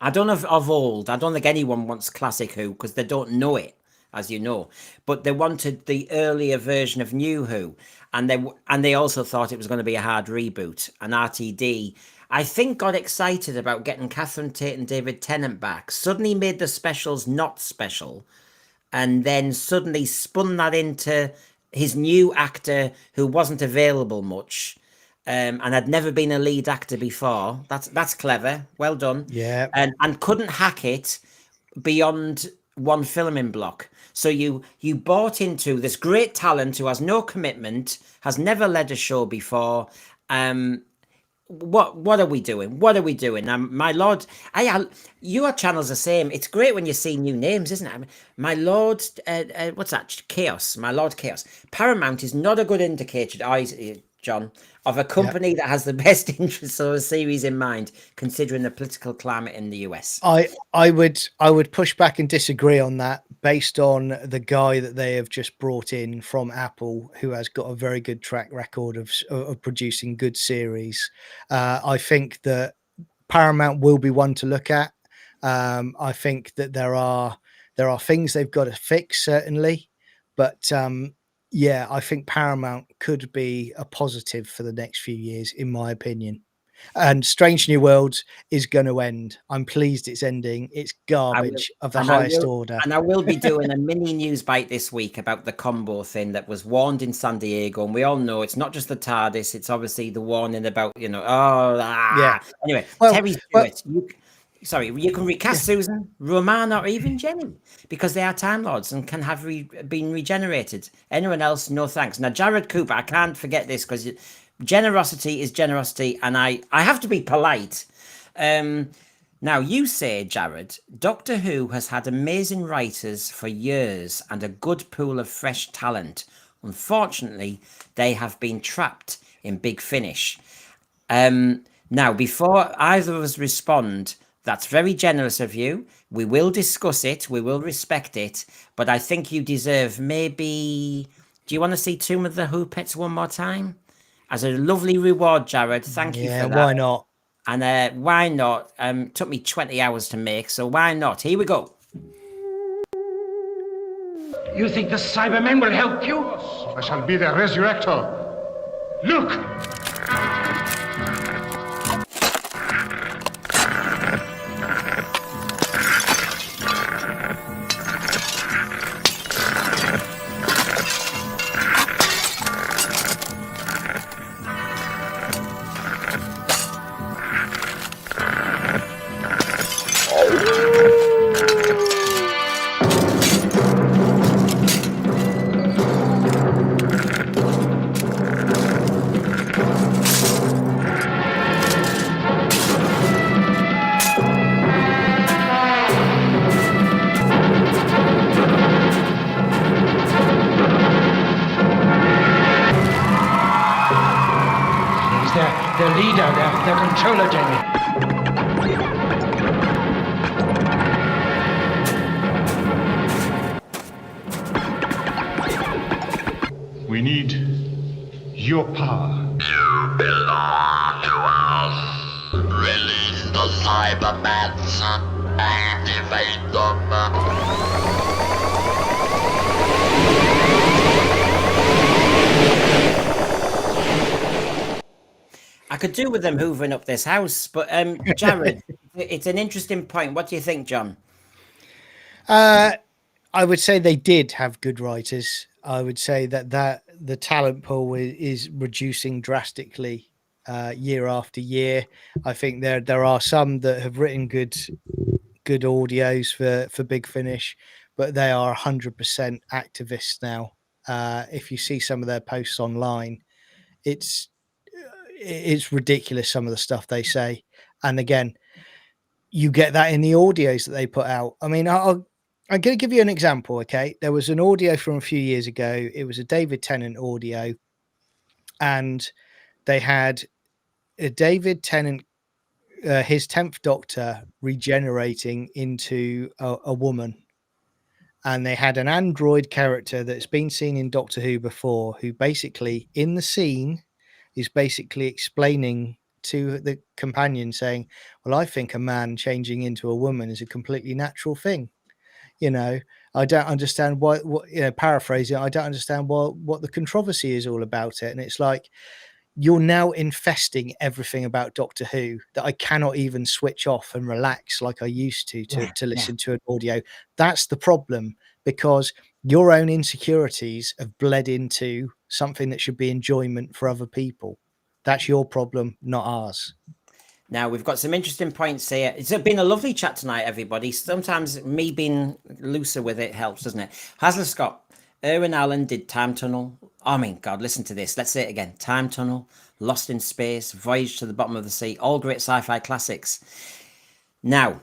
I don't know of old. I don't think anyone wants classic Who because they don't know it, as you know. But they wanted the earlier version of New Who, and they also thought it was going to be a hard reboot. And RTD, I think, got excited about getting Catherine Tate and David Tennant back. Suddenly made the specials not special, and then suddenly spun that into his new actor who wasn't available much. And had never been a lead actor before. That's clever. Well done. Yeah. And couldn't hack it beyond one filming block. So you bought into this great talent who has no commitment, has never led a show before. What are we doing? What are we doing? My lord, your channel's the same. It's great when you see new names, isn't it? My lord, what's that? Chaos. My lord Chaos. Paramount is not a good indicator, John, of a company that has the best interests of a series in mind, considering the political climate in the US. I would push back and disagree on that based on the guy that they have just brought in from Apple, who has got a very good track record of producing good series. I think that Paramount will be one to look at. I think that there are things they've got to fix, certainly, but I think Paramount could be a positive for the next few years, in my opinion. And Strange New Worlds is going to end. I'm pleased it's ending. It's garbage of the highest order. And I will be doing a mini news bite this week about the combo thing that was warned in San Diego. And we all know it's not just the TARDIS. It's obviously the warning about, Anyway, Terry Stewart. You can recast Susan, Romana, or even Jenny because they are Time Lords and can have been regenerated. Anyone else, no thanks. Now, Jared Cooper, I can't forget this because generosity is generosity, and I have to be polite. Now, you say, Jared, Doctor Who has had amazing writers for years and a good pool of fresh talent. Unfortunately, they have been trapped in Big Finish. Now, before either of us respond, that's very generous of you. We will discuss it. We will respect it. But I think you deserve maybe... Do you want to see Tomb of the Hoopets one more time? As a lovely reward, Jared. Thank you for that. Why not? And why not? Took me 20 hours to make, so why not? Here we go. You think the Cybermen will help you? I shall be their resurrector. Look! their leader, their controller, Jamie. We need your power. You belong to us. Release the Cybermans and activate them. I could do with them hoovering up this house, but Jared, it's an interesting point. What do you think, John? I would say they did have good writers. I would say that the talent pool is reducing drastically year after year. I think there are some that have written good audios for Big Finish, but they are 100% activists now. If you see some of their posts online, it's ridiculous, some of the stuff they say. And again, you get that in the audios that they put out. I mean, I'm going to give you an example. Okay, there was an audio from a few years ago. It was a David Tennant audio, and they had a David Tennant, his 10th Doctor, regenerating into a woman, and they had an android character that's been seen in Doctor Who before, who basically in the scene is basically explaining to the companion, saying, well, I think a man changing into a woman is a completely natural thing. You know, I don't understand what paraphrasing, I don't understand what the controversy is all about it. And it's like, you're now infesting everything about Doctor Who that I cannot even switch off and relax like I used to listen to an audio. That's the problem, because your own insecurities have bled into something that should be enjoyment for other people. That's your problem, not ours. Now, we've got some interesting points here. It's been a lovely chat tonight, everybody. Sometimes me being looser with it helps, doesn't it? Hasler Scott, Erwin Allen did Time Tunnel. I mean, God, listen to this. Let's say it again. Time Tunnel, Lost in Space, Voyage to the Bottom of the Sea, all great sci-fi classics. Now,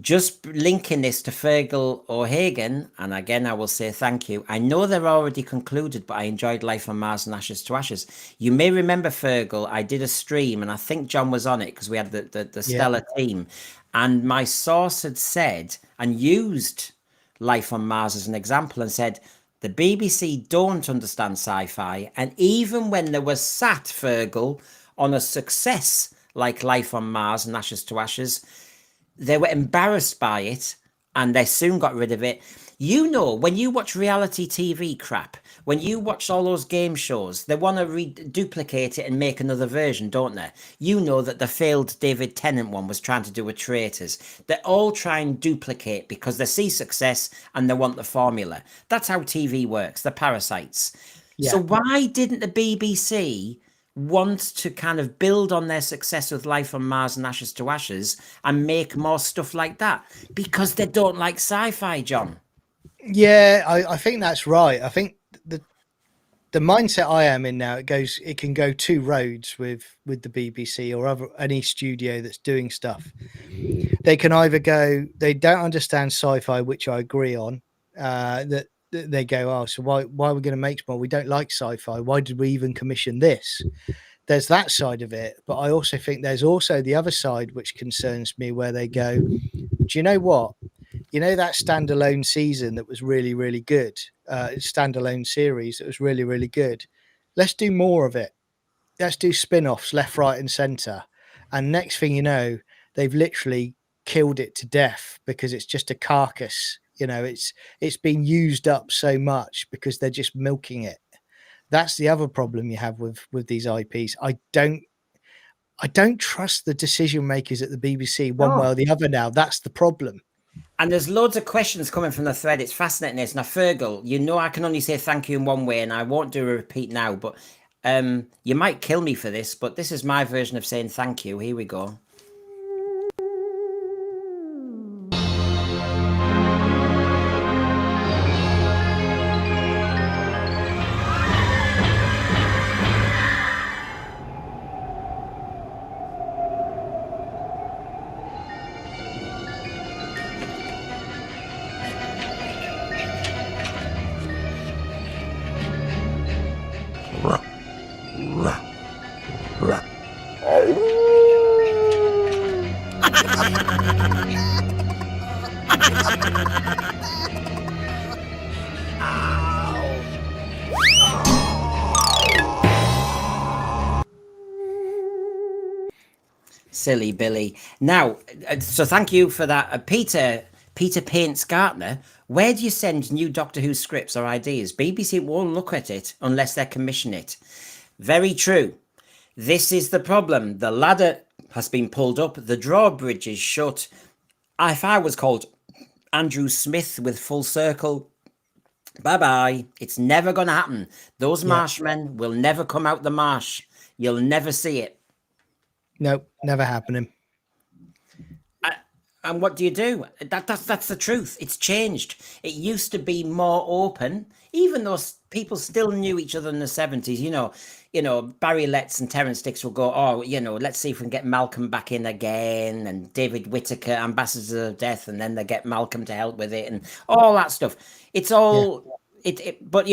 just linking this to Fergal O'Hagan, and again, I will say thank you. I know they're already concluded, but I enjoyed Life on Mars and Ashes to Ashes. You may remember, Fergal, I did a stream, and I think John was on it because we had the stellar team. And my source had said and used Life on Mars as an example and said, the BBC don't understand sci-fi. And even when they were sat, Fergal, on a success like Life on Mars and Ashes to Ashes, they were embarrassed by it and they soon got rid of it. You know, when you watch reality TV crap, when you watch all those game shows, they want to duplicate it and make another version, don't they? You know that the failed David Tennant one was trying to do with Traitors. They all try and duplicate because they see success and they want the formula. That's how TV works. They're parasites. Yeah. So why didn't the BBC want to kind of build on their success with Life on Mars and Ashes to Ashes and make more stuff like that? Because they don't like sci-fi, John. Yeah, I think that's right. I think the mindset I am in now, it can go two roads with the BBC or any studio that's doing stuff. They can either go, they don't understand sci-fi, which I agree on, that they go, oh, so why are we going to make more? We don't like sci-fi. Why did we even commission this? There's that side of it. But I also think there's also the other side, which concerns me, where they go, do you know what? You know, that standalone season that was really, really good, standalone series that was really, really good. Let's do more of it. Let's do spin-offs left, right and center. And next thing you know, they've literally killed it to death because it's just a carcass. You know, it's been used up so much because they're just milking it. That's the other problem you have with these IPs. I don't trust the decision makers at the BBC one way or the other now. That's the problem. And there's loads of questions coming from the thread. It's fascinating. This now, Fergal, you know I can only say thank you in one way, and I won't do a repeat now. But you might kill me for this, but this is my version of saying thank you. Here we go. Silly Billy. Now, so thank you for that. Peter Paints Gartner, where do you send new Doctor Who scripts or ideas? BBC won't look at it unless they commission it. Very true. This is the problem. The ladder has been pulled up. The drawbridge is shut. If I was called Andrew Smith with Full Circle, bye-bye. It's never going to happen. Those marshmen will never come out the marsh. You'll never see it. Nope, never happening. And what do you do? That's the truth. It's changed. It used to be more open, even though people still knew each other in the 70s. You know, Barry Letts and Terence Dix will go, oh, let's see if we can get Malcolm back in again, and David Whittaker, Ambassadors of Death, and then they get Malcolm to help with it, and all that stuff. It's all but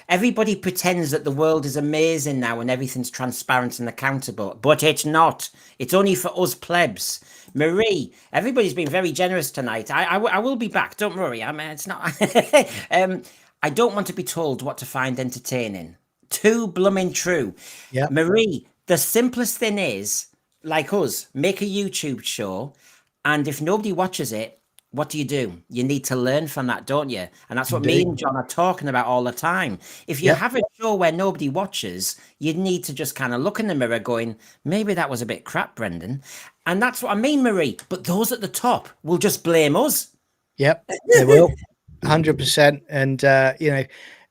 everybody pretends that the world is amazing now and everything's transparent and accountable, but it's not. It's only for us plebs. Marie, everybody's been very generous tonight. I will be back. Don't worry. I mean, it's not. I don't want to be told what to find entertaining. Too blooming true. Yeah. Marie, the simplest thing is, like us, make a YouTube show, and if nobody watches it, what do? You need to learn from that, don't you? And that's what me and John are talking about all the time. If you have a show where nobody watches, you need to just kind of look in the mirror going, maybe that was a bit crap, Brendan. And that's what I mean, Marie. But those at the top will just blame us. Yep, they will. 100%. And,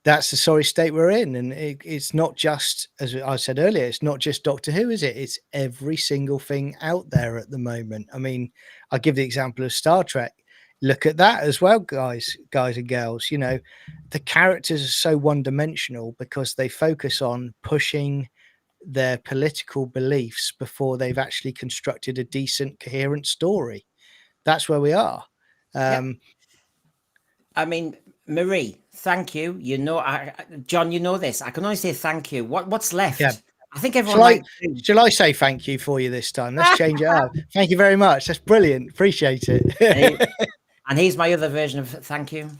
that's the sorry state we're in. And it's not just, as I said earlier, it's not just Doctor Who, is it? It's every single thing out there at the moment. I mean, I'll give the example of Star Trek. Look at that as well, guys and girls. The characters are so one-dimensional because they focus on pushing their political beliefs before they've actually constructed a decent, coherent story. That's where we are. I mean, Marie, thank you. John, you know this. I can only say thank you. What's left? Yeah. I think everyone. Shall I say thank you for you this time? Let's change it up. Thank you very much. That's brilliant. Appreciate it. And here's my other version of thank you.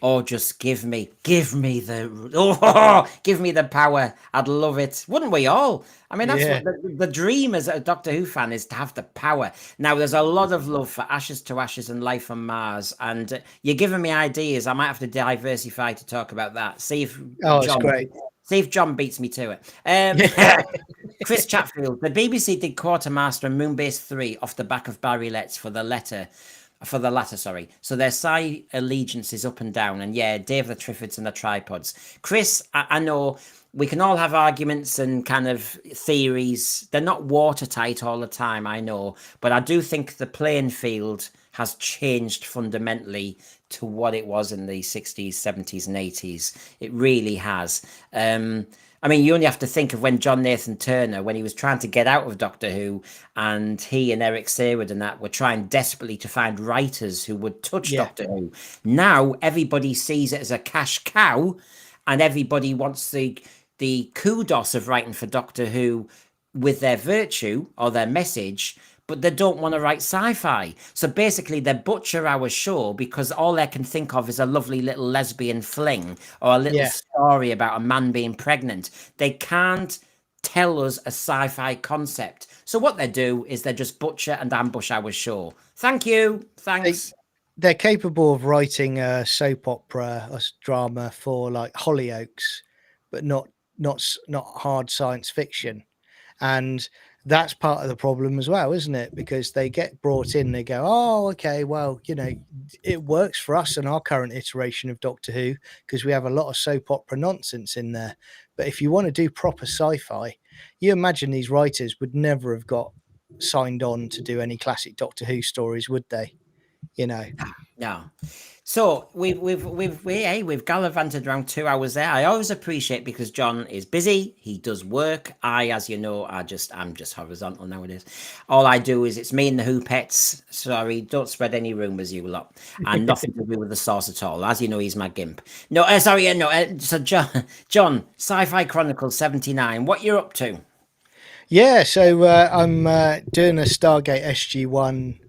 Oh, just give me the power. I'd love it. Wouldn't we all? I mean, that's what the dream as a Doctor Who fan is, to have the power. Now, there's a lot of love for Ashes to Ashes and Life on Mars. And you're giving me ideas. I might have to diversify to talk about that. See if it's great. See if John beats me to it. Chris Chatfield, the BBC did Quartermaster and Moonbase 3 off the back of Barry Letts for the latter. So their side allegiance is up and down. And Dave the Triffids and the Tripods. Chris, I know we can all have arguments and kind of theories. They're not watertight all the time, I know. But I do think the playing field has changed fundamentally to what it was in the 60s, 70s and 80s. It really has. I mean, you only have to think of when John Nathan Turner, when he was trying to get out of Doctor Who, and he and Eric Sayward and that were trying desperately to find writers who would touch Doctor Who. Now everybody sees it as a cash cow, and everybody wants the kudos of writing for Doctor Who with their virtue or their message, but they don't want to write sci-fi. So basically they butcher our show because all they can think of is a lovely little lesbian fling or a little story about a man being pregnant. They can't tell us a sci-fi concept. So what they do is they just butcher and ambush our show. Thank you. Thanks. They're capable of writing a soap opera or drama for like Hollyoaks, but not hard science fiction. And that's part of the problem as well, isn't it? Because they get brought in, they go, oh, okay, well, it works for us in our current iteration of Doctor Who because we have a lot of soap opera nonsense in there. But if you want to do proper sci-fi, you imagine these writers would never have got signed on to do any classic Doctor Who stories, would they? No. So we've gallivanted around 2 hours there. I always appreciate because John is busy. He does work. As you know, I'm just horizontal nowadays. All I do is it's me and the Who pets. Sorry, don't spread any rumors, you lot, and nothing to do with the source at all. As you know, he's my gimp. So John, Sci-Fi Chronicles 79. What you're up to? Yeah, so I'm doing a Stargate SG1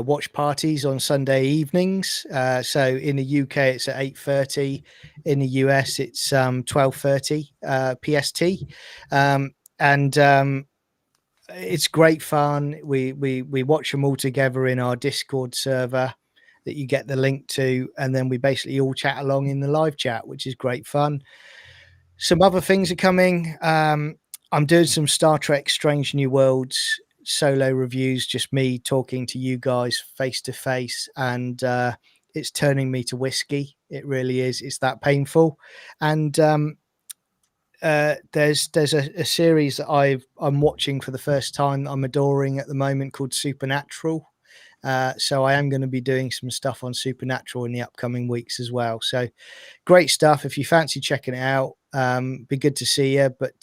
watch parties on Sunday evenings. So in the UK it's at 8:30. In the US it's 12:30 PST, and it's great fun. We watch them all together in our Discord server that you get the link to, and then we basically all chat along in the live chat, which is great fun. Some other things are coming. I'm doing some Star Trek Strange New Worlds solo reviews, just me talking to you guys face to face, and it's turning me to whiskey. It really is. It's that painful. And there's a series that I'm watching for the first time that I'm adoring at the moment called Supernatural. So I am going to be doing some stuff on Supernatural in the upcoming weeks as well. So great stuff. If you fancy checking it out, be good to see you. But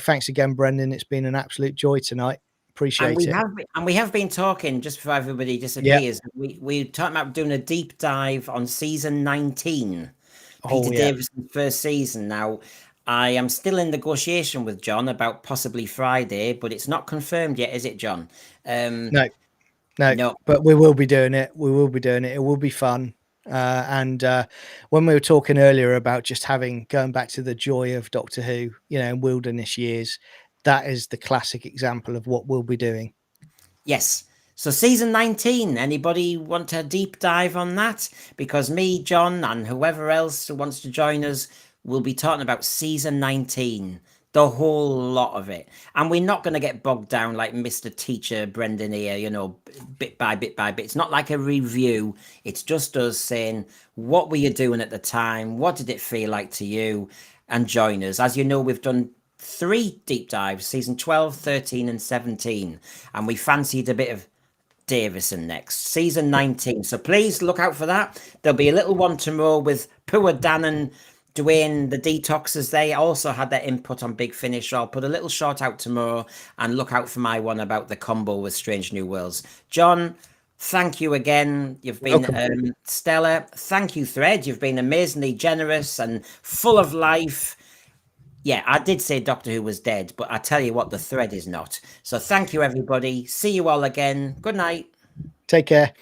thanks again, Brendan. It's been an absolute joy tonight. Appreciate it. We have been talking just before everybody disappears. Yeah. We talked about doing a deep dive on season 19, Peter Davison's first season. Now, I am still in negotiation with John about possibly Friday, but it's not confirmed yet, is it, John? No, but we will be doing it. We will be doing it. It will be fun. And when we were talking earlier about just going back to the joy of Doctor Who, in wilderness years, that is the classic example of what we'll be doing. Yes. So season 19, anybody want a deep dive on that? Because me, John, and whoever else who wants to join us will be talking about season 19. The whole lot of it. And we're not going to get bogged down like Mr. Teacher Brendan here, bit by bit by bit. It's not like a review. It's just us saying, what were you doing at the time? What did it feel like to you? And join us. As you know, we've done 3 deep dives, season 12, 13 and 17. And we fancied a bit of Davison next, season 19. So please look out for that. There'll be a little one tomorrow with poor Dan and Dwayne, the detoxers. They also had their input on Big Finish. So I'll put a little short out tomorrow, and look out for my one about the combo with Strange New Worlds. John, thank you again. You've been stellar. Thank you, Thread. You've been amazingly generous and full of life. Yeah, I did say Doctor Who was dead, but I tell you what, the Thread is not. So thank you, everybody. See you all again. Good night. Take care.